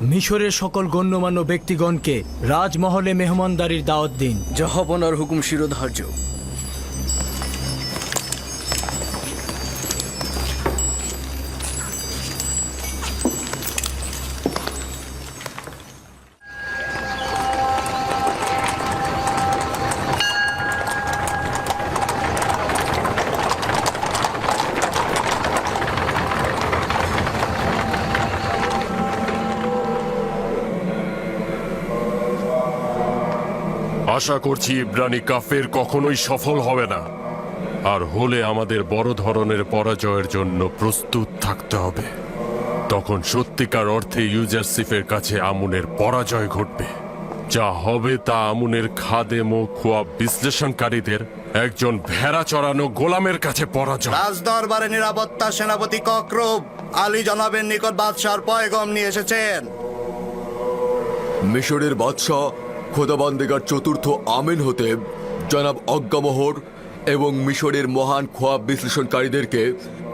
মিশরের সকল গণ্যমান্য ব্যক্তিগণকে রাজমহলে মেহমানদারির দাওয়াত দিন। জাহাপনার হুকুম শিরোধার্য। আশা করছি ইব্রানি কাফের কখনোই সফল হবে না, আর হলে আমাদের বড় ধরনের পরাজয়ের জন্য প্রস্তুত থাকতে হবে। তখন সত্যিকার অর্থে ইউজারসিফের কাছে আমুনের পরাজয় ঘটবে। যা হবে তা আমুনের খাদেম ও খোয়াব বিশ্লেষণকারীদের একজন ভেড়া চড়ানো গোলামের কাছে পরাজয়। রাজদরবারে নিরাপত্তা সেনাপতি ককরব আলী জনাবের নিকট বাদশার পয়গম নিয়ে এসেছেন। মিশরের বাদশাহ খোদাবন্দেগার চতুর্থ আমিন হতে জনাব অজ্ঞামোহর এবং মিশরের মহান খোয়াব বিশ্লেষণকারীদেরকে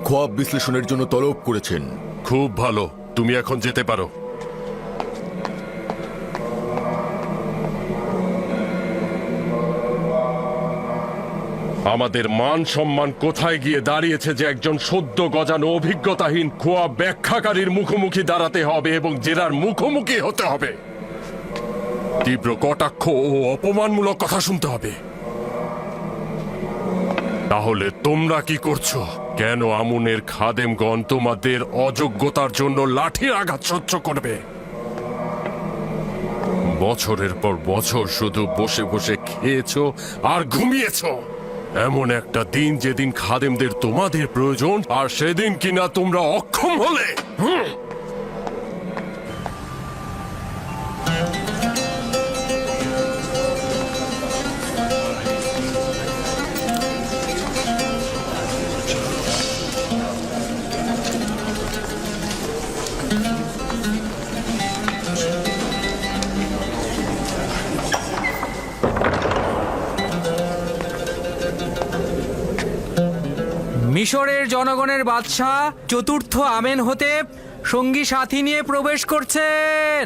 খোয়াব বিশ্লেষণের জন্য তলব করেছেন। খুব ভালো, তুমি এখন যেতে পারো। আমাদের মান সম্মান কোথায় গিয়ে দাঁড়িয়েছে যে একজন সদ্য গজানো অভিজ্ঞতাহীন খোয়াব ব্যাখ্যাকারীর মুখোমুখি দাঁড়াতে হবে এবং জেরার মুখোমুখি হতে হবে। তীব্র কটাক্ষ ও অপমানমূলক কথা শুনতে হবে। তাহলে তোমরা কি করছো? কেন আমুনের খাদেমগণ তোমাদের অযোগ্যতার জন্য লাঠির আঘাত সহ্য করবে? বছরের পর বছর শুধু বসে বসে খেয়েছো আর ঘুমিয়েছো। এমন একটা দিন যেদিন খাদেমদের তোমাদের প্রয়োজন, আর সেদিন কিনা তোমরা অক্ষম হলে। মিশরের জনগণের বাদশাহ চতুর্থ আমেন হতে সঙ্গী সাথী নিয়ে প্রবেশ করছেন।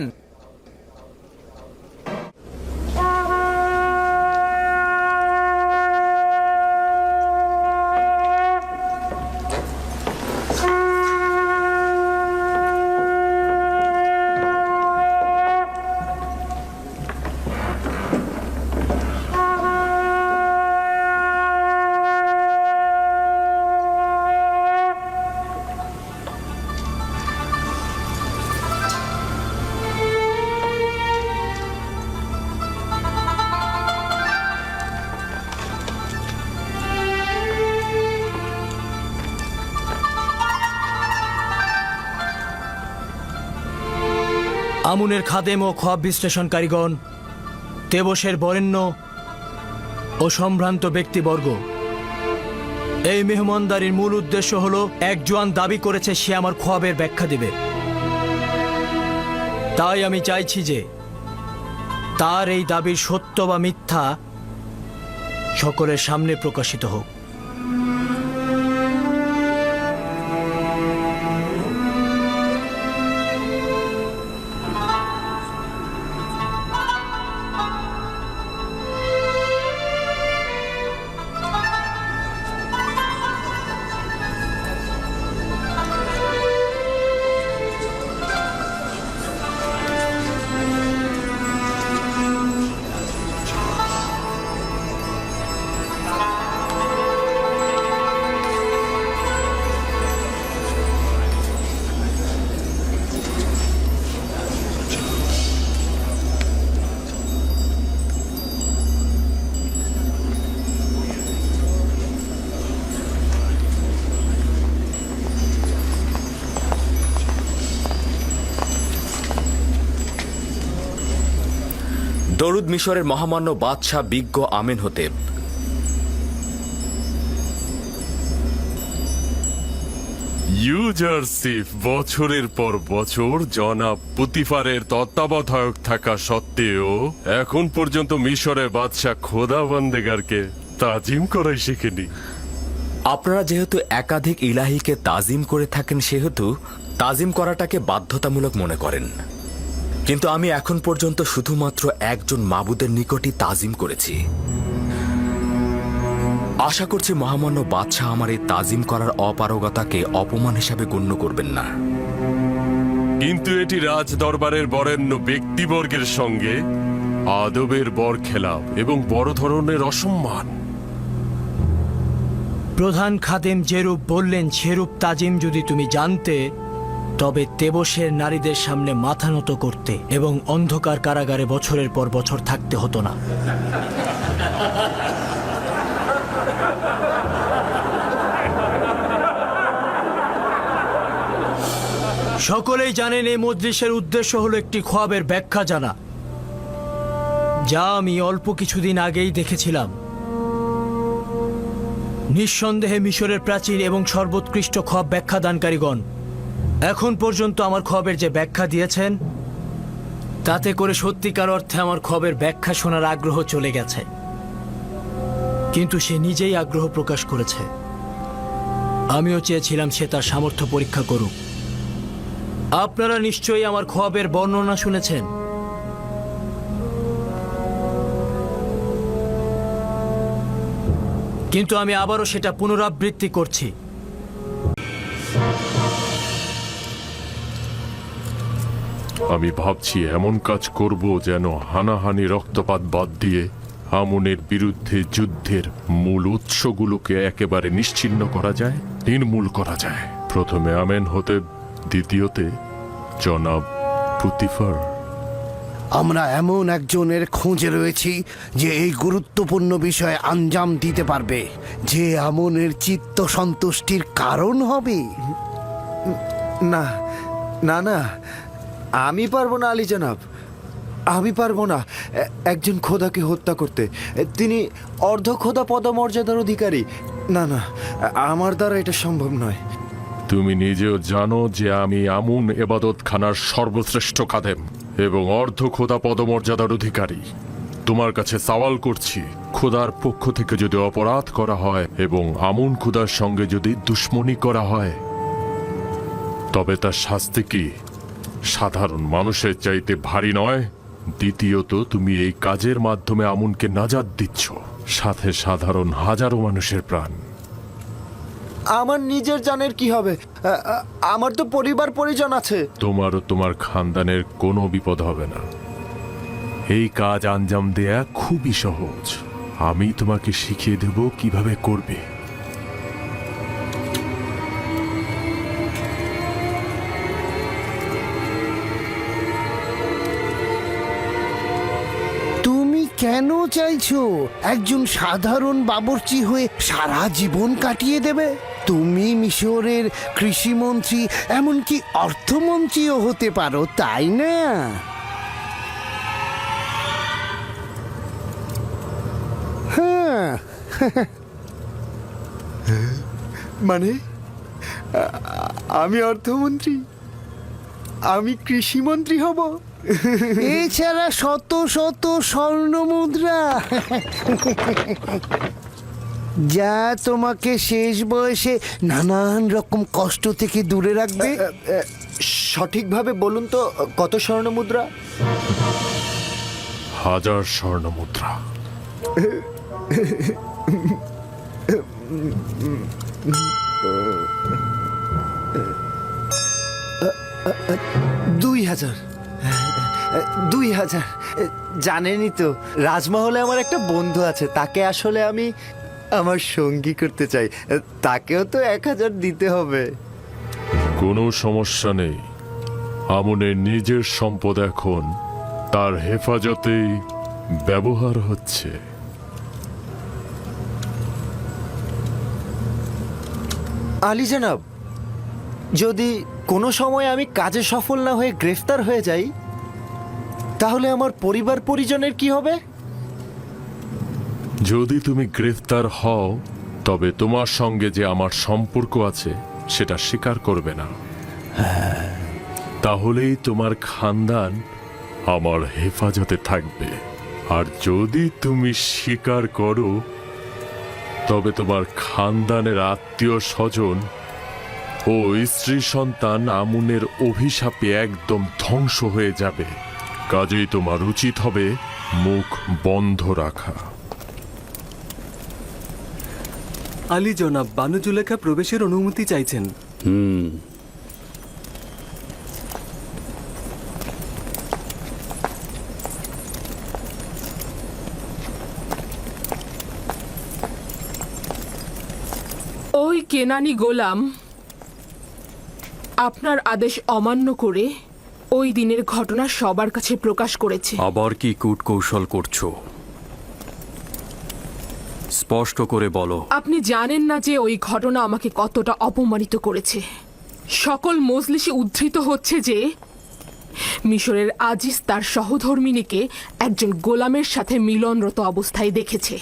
আমুনের খাদেম ও খোয়াব বিশ্লেষণকারীগণ, তেবসের বরেণ্য ও সম্ভ্রান্ত ব্যক্তিবর্গ, এই মেহমানদারির মূল উদ্দেশ্য হল এক জোয়ান দাবি করেছে সে আমার খোয়াবের ব্যাখ্যা দিবে। তাই আমি চাইছি যে তার এই দাবির সত্য বা মিথ্যা সকলের সামনে প্রকাশিত হোক। দরুদ মিশরের মহামান্য বাদশাহ বিজ্ঞ আমেন হতেব। ইউজারসিফ বছরের পর বছর জনাব পুতিফারের তত্ত্বাবধায়ক থাকা সত্ত্বেও এখন পর্যন্ত মিশরের বাদশাহ খোদাবন্দেগারকে তাজিম করাই শিখেনি। আপনারা যেহেতু একাধিক ইলাহিকে তাজিম করে থাকেন সেহেতু তাজিম করাটাকে বাধ্যতামূলক মনে করেন, কিন্তু আমি এখন পর্যন্ত শুধুমাত্র একজন মাবুদের নিকটই তাজিম করেছি। আশা করছি মহামান্য বাদশাহ আমার এই তাজিম করার অপারগতাকে অপমান হিসাবে গণ্য করবেন না। কিন্তু এটি রাজ দরবারের বরেণ্য ব্যক্তিবর্গের সঙ্গে আদবের বরখেলাপ এবং বড় ধরনের অসম্মান। প্রধান খাদেম যেরূপ বললেন সেরূপ তাজিম যদি তুমি জানতে, তবে তেবসের নারীদের সামনে মাথা নত করতে এবং অন্ধকার কারাগারে বছরের পর বছর থাকতে হতো না। সকলেই জানেন এই মজলিসের উদ্দেশ্য হলো একটি খোয়াবের ব্যাখ্যা জানা, যা আমি অল্প কিছুদিন আগেই দেখেছিলাম। নিঃসন্দেহে মিশরের প্রাচীন এবং সর্বোৎকৃষ্ট খোয়াব ব্যাখ্যাদানকারীগণ এখন পর্যন্ত আমার খোয়াবের যে ব্যাখ্যা দিয়েছেন, তাতে করে সত্যিকার অর্থে আমার খোয়াবের ব্যাখ্যা শোনার আগ্রহ চলে গেছে। কিন্তু সে নিজেই আগ্রহ প্রকাশ করেছে। আমিও চেয়েছিলাম সে তার সামর্থ্য পরীক্ষা করুক। আপনারা নিশ্চয়ই আমার খোয়াবের বর্ণনা শুনেছেন। কিন্তু আমি আবারও সেটা পুনরাবৃত্তি করছি। আমি ভাবছি এমন কাজ করব যেন হানাহানি রক্তপাত বাদ দিয়ে আমনের বিরুদ্ধে যুদ্ধের মূল উৎসগুলোকে একেবারে নিশ্চিহ্ন করা যায়, নির্মূল করা যায়। প্রথমে আমেন হতে, দ্বিতীয়তে জনাব পুতিফার। আমরা এমন একজনের খোঁজে রয়েছি যে এই গুরুত্বপূর্ণ বিষয়ে আঞ্জাম দিতে পারবে, যে আমনের চিত্ত সন্তুষ্টির কারণ হবে। না না না, আমি পারবো না আলী জনাব, আমি পারবো না একজন খোদাকে হত্যা করতে। তিনি অর্ধ খোদা পদমর্যাদার অধিকারী। না না, আমার দ্বারা এটা সম্ভব নয়। তুমি নিজেও জানো যে আমি আমুন এবাদতখানার সর্বশ্রেষ্ঠ খাদেম এবং অর্ধ খোদা পদমর্যাদার অধিকারী। তোমার কাছে সওয়াল করছি, খোদার পক্ষ থেকে যদি অপরাধ করা হয় এবং আমুন খোদার সঙ্গে যদি দুশ্মনী করা হয়, তবে তার শাস্তি কি সাধারণ মানুষের চাইতে ভারী নয়? দ্বিতীয়ত, তুমি এই কাজের মাধ্যমে আমুনকে নাজাত দিচ্ছ, সাথে সাধারণ হাজারো মানুষের প্রাণ। আমার নিজের জানের কি হবে? আমার তো পরিবার পরিজন আছে। তোমার ও তোমার খানদানের কোনো বিপদ হবে না। এই কাজ আঞ্জাম দেয়া খুবই সহজ। আমি তোমাকে শিখিয়ে দেব কিভাবে করবে। তুমি কেন চাইছো একজন সাধারণ বাবরচি হয়ে সারা জীবন কাটিয়ে দেবে? তুমি মিশরের কৃষিমন্ত্রী, এমনকি অর্থমন্ত্রীও হতে পারো, তাই না? হ্যাঁ। মানে আমি অর্থমন্ত্রী, আমি কৃষিমন্ত্রী হব? এছাড়া শত শত স্বর্ণ মুদ্রা, যা তোমাকে শেষ বয়সে নানান রকম কষ্ট থেকে দূরে রাখবে। সঠিকভাবে বলুন তো, কত স্বর্ণ মুদ্রা? 1000 স্বর্ণ মুদ্রা। $2000। জানেনই তো, রাজমহলে আমার একটা বন্ধু আছে, তাকে আসলে আমি আমার সঙ্গী করতে চাই। তাকেও তো 1000 দিতে হবে। কোনো সমস্যা নেই। আমনের নিজের সম্পদ এখন তার হেফাজতেই ব্যবহার হচ্ছে। আলী জনাব, যদি কোনো সময় আমি কাজে সফল না হয়ে গ্রেফতার হয়ে যাই, তাহলে আমার পরিবার পরিজনের কি হবে? যদি তুমি গ্রেফতার হও, তবে তোমার সঙ্গে যে আমার সম্পর্ক আছে সেটা স্বীকার করবে না। তাহলেই তোমার খানদান আমার হেফাজতে থাকবে। আর যদি তুমি স্বীকার করো, তবে তোমার খানদানের আত্মীয় স্বজন ও স্ত্রী সন্তান আমুনের অভিশাপে একদম ধ্বংস হয়ে যাবে। কাজেই তোমার উচিত হবে মুখ বন্ধ রাখা। আলী জনাব, বানু জুলেখা প্রবেশের অনুমতি চাইছেন। ওই কেনানি গোলাম আপনার আদেশ অমান্য করে ওই দিনের ঘটনা সবার কাছে প্রকাশ করেছে। আবার কি কূট কৌশল করছো? স্পষ্ট করে বলো। আপনি জানেন না যে ওই ঘটনা আমাকে কতটা অপমানিত করেছে। সকল মজলিসে উদ্ধৃত হচ্ছে যে মিশরের আজিজ তার সহধর্মিনীকে একজন গোলামের সাথে মিলনরত অবস্থায় দেখেছে,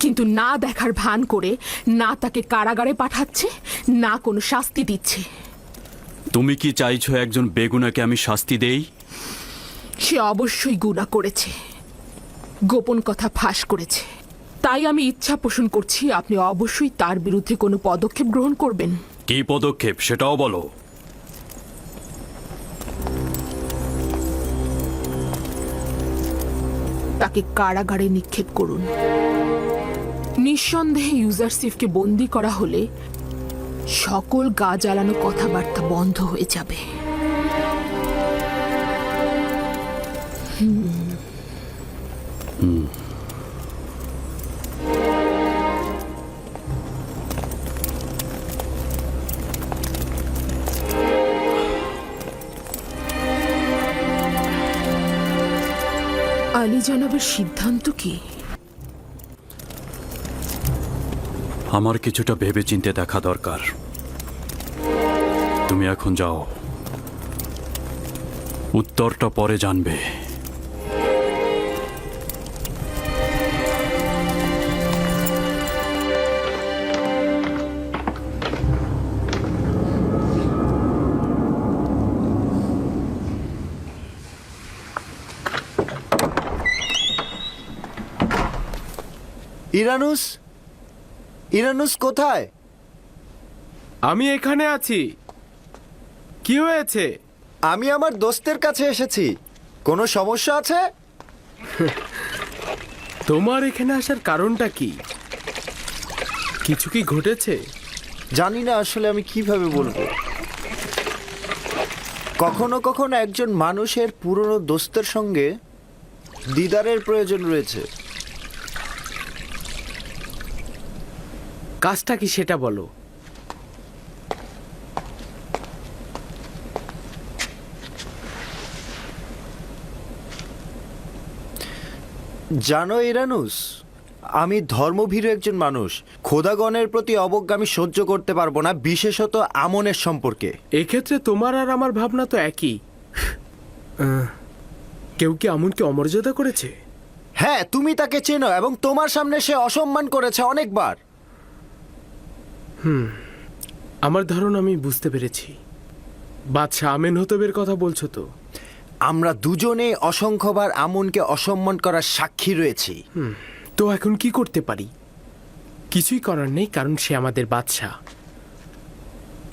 কিন্তু না দেখার ভান করে না তাকে কারাগারে পাঠাচ্ছে, না কোনো শাস্তি দিচ্ছে। তুমি কি চাইছো একজন বেগুনাকে আমি শাস্তি দেই? সে অবশ্যই গুনাহ করেছে, গোপন কথা ফাঁস করেছে। তাই আমি ইচ্ছা পোষণ করছি আপনি অবশ্যই তার বিরুদ্ধে কোনো পদক্ষেপ গ্রহণ করবেন। কি পদক্ষেপ সেটাও বলো। তাকে কারাগারে নিক্ষেপ করুন। নিঃসন্দেহে ইউজারসিফকে বন্দী করা হলে সকল গা জ্বালানো কথাবার্তা বন্ধ হয়ে যাবে। আলী জনাবের সিদ্ধান্ত কি? আমার কিছুটা ভেবে চিন্তে দেখা দরকার। তুমি এখন যাও, উত্তরটা পরে জানবে। ইরানুস, ইরানুস কোথায়? আমি এখানে আছি। কি হয়েছে? আমি আমার দোস্তের কাছে এসেছি। কোনো সমস্যা আছে? তোমার এখানে আসার কারণটা কি? কিছু কি ঘটেছে? জানি না আসলে আমি কিভাবে বলবো। কখনো কখনো একজন মানুষের পুরনো দোস্তের সঙ্গে দিদারের প্রয়োজন রয়েছে। কাজটা কি সেটা বলো। জানো ইরানুস, আমি ধর্মভীরু একজন মানুষ। খোদাগণের প্রতি অবজ্ঞা আমি সহ্য করতে পারবো না, বিশেষত আমনের সম্পর্কে। এক্ষেত্রে তোমার আর আমার ভাবনা তো একই। কেউ কি আমনকে অমর্যাদা করেছে? হ্যাঁ, তুমি তাকে চেনো এবং তোমার সামনে সে অসম্মান করেছে অনেকবার। আমার ধারণা আমি বুঝতে পেরেছি। বাদশাহ আমেনহতেবের কথা বলছো তো? আমরা দুজনে অসংখ্যবার আমনকে অসম্মান করার সাক্ষী রয়েছি। তো এখন কি করতে পারি? কিছুই করার নেই, কারণ সে আমাদের বাদশাহ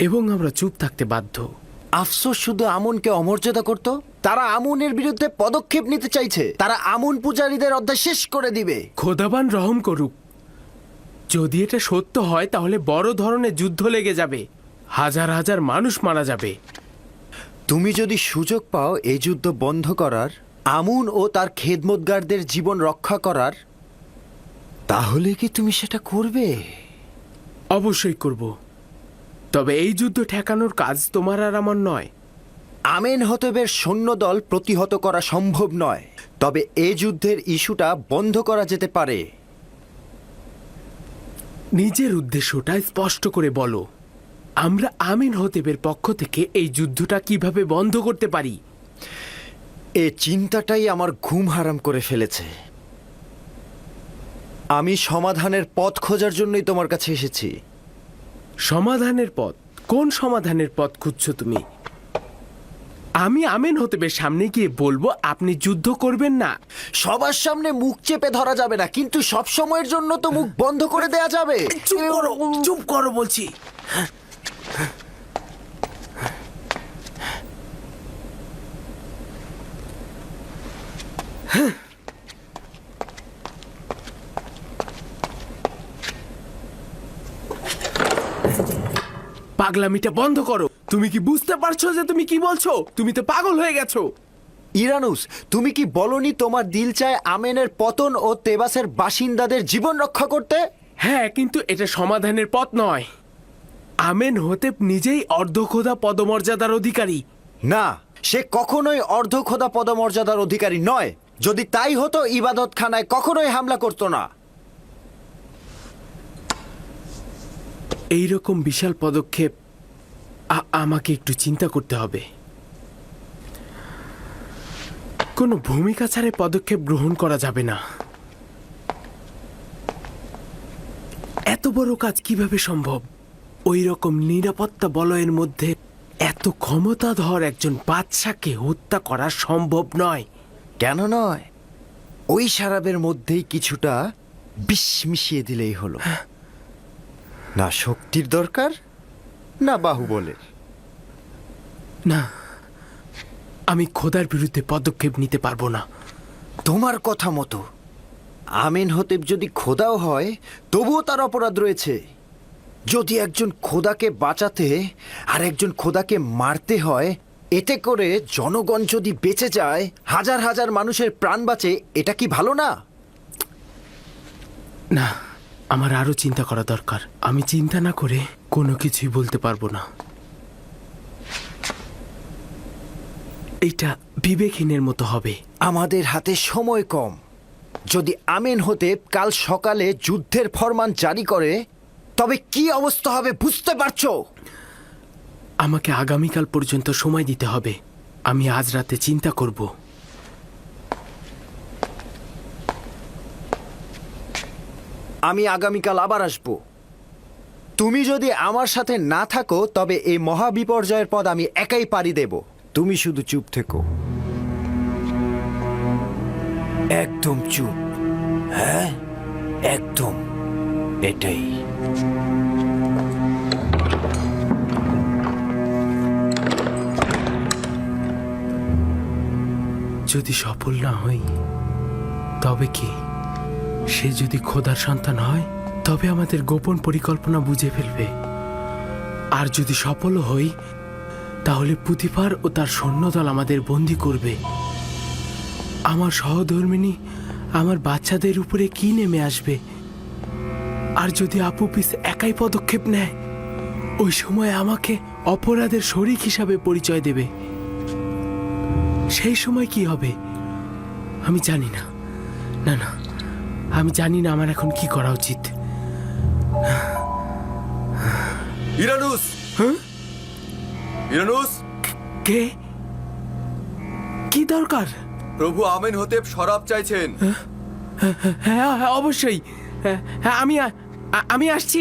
এবং আমরা চুপ থাকতে বাধ্য। আফসোস শুধু আমনকে অমর্যাদা করত। তারা আমনের বিরুদ্ধে পদক্ষেপ নিতে চাইছে। তারা আমন পূজারীদের অধ্যায় শেষ করে দিবে। খোদাবান রহম করুক। যদি এটা সত্য হয় তাহলে বড় ধরনের যুদ্ধ লেগে যাবে, হাজার হাজার মানুষ মারা যাবে। তুমি যদি সুযোগ পাও এই যুদ্ধ বন্ধ করার, আমুন ও তার খেদমতগারদের জীবন রক্ষা করার, তাহলে কি তুমি সেটা করবে? অবশ্যই করব। তবে এই যুদ্ধ ঠেকানোর কাজ তোমার আর আমার নয়। আমেনহতেবের সৈন্যদল প্রতিহত করা সম্ভব নয়, তবে এই যুদ্ধের ইস্যুটা বন্ধ করা যেতে পারে। নিজের উদ্দেশ্যটা স্পষ্ট করে বলো। আমরা আমেনহতেবের পক্ষ থেকে এই যুদ্ধটা কিভাবে বন্ধ করতে পারি? এ চিন্তাটাই আমার ঘুম হারাম করে ফেলেছে। আমি সমাধানের পথ খোঁজার জন্যই তোমার কাছে এসেছি। সমাধানের পথ কোন সমাধানের পথ খুঁজছো তুমি? আমি আমেন হতেবের সামনে গিয়ে বলবো আপনি যুদ্ধ করবেন না। সবার সামনে মুখ চেপে ধরা যাবে না, কিন্তু সব সময়ের জন্য তো মুখ বন্ধ করে দেয়া যাবে। চুপ করো বলছি। পাগলামিটা বন্ধ করো। তুমি কি বুঝতে পারছো যে তুমি কি বলছো? তুমি তো পাগল হয়ে গেছো। ইরানুস, তুমি কি বলনি তোমার দিল চায় আমেনের পতন ও তেবাসের বাসিন্দাদের জীবন রক্ষা করতে? হ্যাঁ, কিন্তু এটা সমাধানের পথ নয়। আমেন হতেব নিজেই অর্ধখোদা পদমর্যাদার অধিকারী। না, সে কখনোই অর্ধখোদা পদমর্যাদার অধিকারী নয়। যদি তাই হতো ইবাদতখানায় কখনোই হামলা করতো না। এইরকম বিশাল পদক্ষেপ আমাকে একটু চিন্তা করতে হবে। কোনো ভূমিকা ছাড়ে পদক্ষেপ গ্রহণ করা যাবে না। এত বড় কাজ কিভাবে সম্ভব? ওই রকম নিরাপত্তা বলয়ের মধ্যে এত ক্ষমতাধর একজন বাদশাকে হত্যা করা সম্ভব নয়। কেন নয়? ওই শারাবের মধ্যেই কিছুটা বিষ মিশিয়ে দিলেই হলো। না শক্তির দরকার, না বাহুবলের। না, আমি খোদার বিরুদ্ধে পদক্ষেপ নিতে পারবো না। তোমার কথা মতো আমেন হতেব যদি খোদাও হয়, তবুও তার অপরাধ রয়েছে। যদি একজন খোদাকে বাঁচাতে আর একজন খোদাকে মারতে হয়, এতে করে জনগণ যদি বেঁচে যায়, হাজার হাজার মানুষের প্রাণ বাঁচে, এটা কি ভালো না? না, আমার আরো চিন্তা করা দরকার। আমি চিন্তা না করে কোনো কিছুই বলতে পারবো না। এটা বিবেকহীনের মতো হবে। আমাদের হাতে সময় কম। যদি আমেন হতেব কাল সকালে যুদ্ধের ফরমান জারি করে, তবে কি অবস্থা হবে বুঝতে পারছো? আমাকে আগামীকাল পর্যন্ত সময় দিতে হবে। আমি আজ রাতে চিন্তা করব। আমি আগামীকাল আবার আসব। তুমি যদি আমার সাথে না থাকো, তবে এই মহাবিপর্যয়ের পদ আমি একাই পাড়ি দেব। তুমি শুধু চুপ থেকো, একদম চুপ। হ্যাঁ, একদম, এটাই। যদি সফল না হই তবে কি? সে যদি খোদার সন্তান হয়, তবে আমাদের গোপন পরিকল্পনা বুঝে ফেলবে। আর যদি সফল হই, তাহলে পুতিফার ও তার সৈন্যদল আমাদের বন্দী করবে। আমার সহধর্মিনী আমার বাচ্চাদের উপরে কি নেমে আসবে? আর যদি আপুপিস একাই পদক্ষেপ নেয়, ওই সময় আমাকে অপরাধের শরিক হিসাবে পরিচয় দেবে। সেই সময় কি হবে আমি জানি না। না না, আমি জানি না আমার এখন কি করা উচিত। ইরানুস! ইরানুস! কে? কি দরকার? প্রভু আমেন হতেব শরাব চাইছেন। হ্যাঁ, অবশ্যই। হ্যাঁ, আমি আসছি।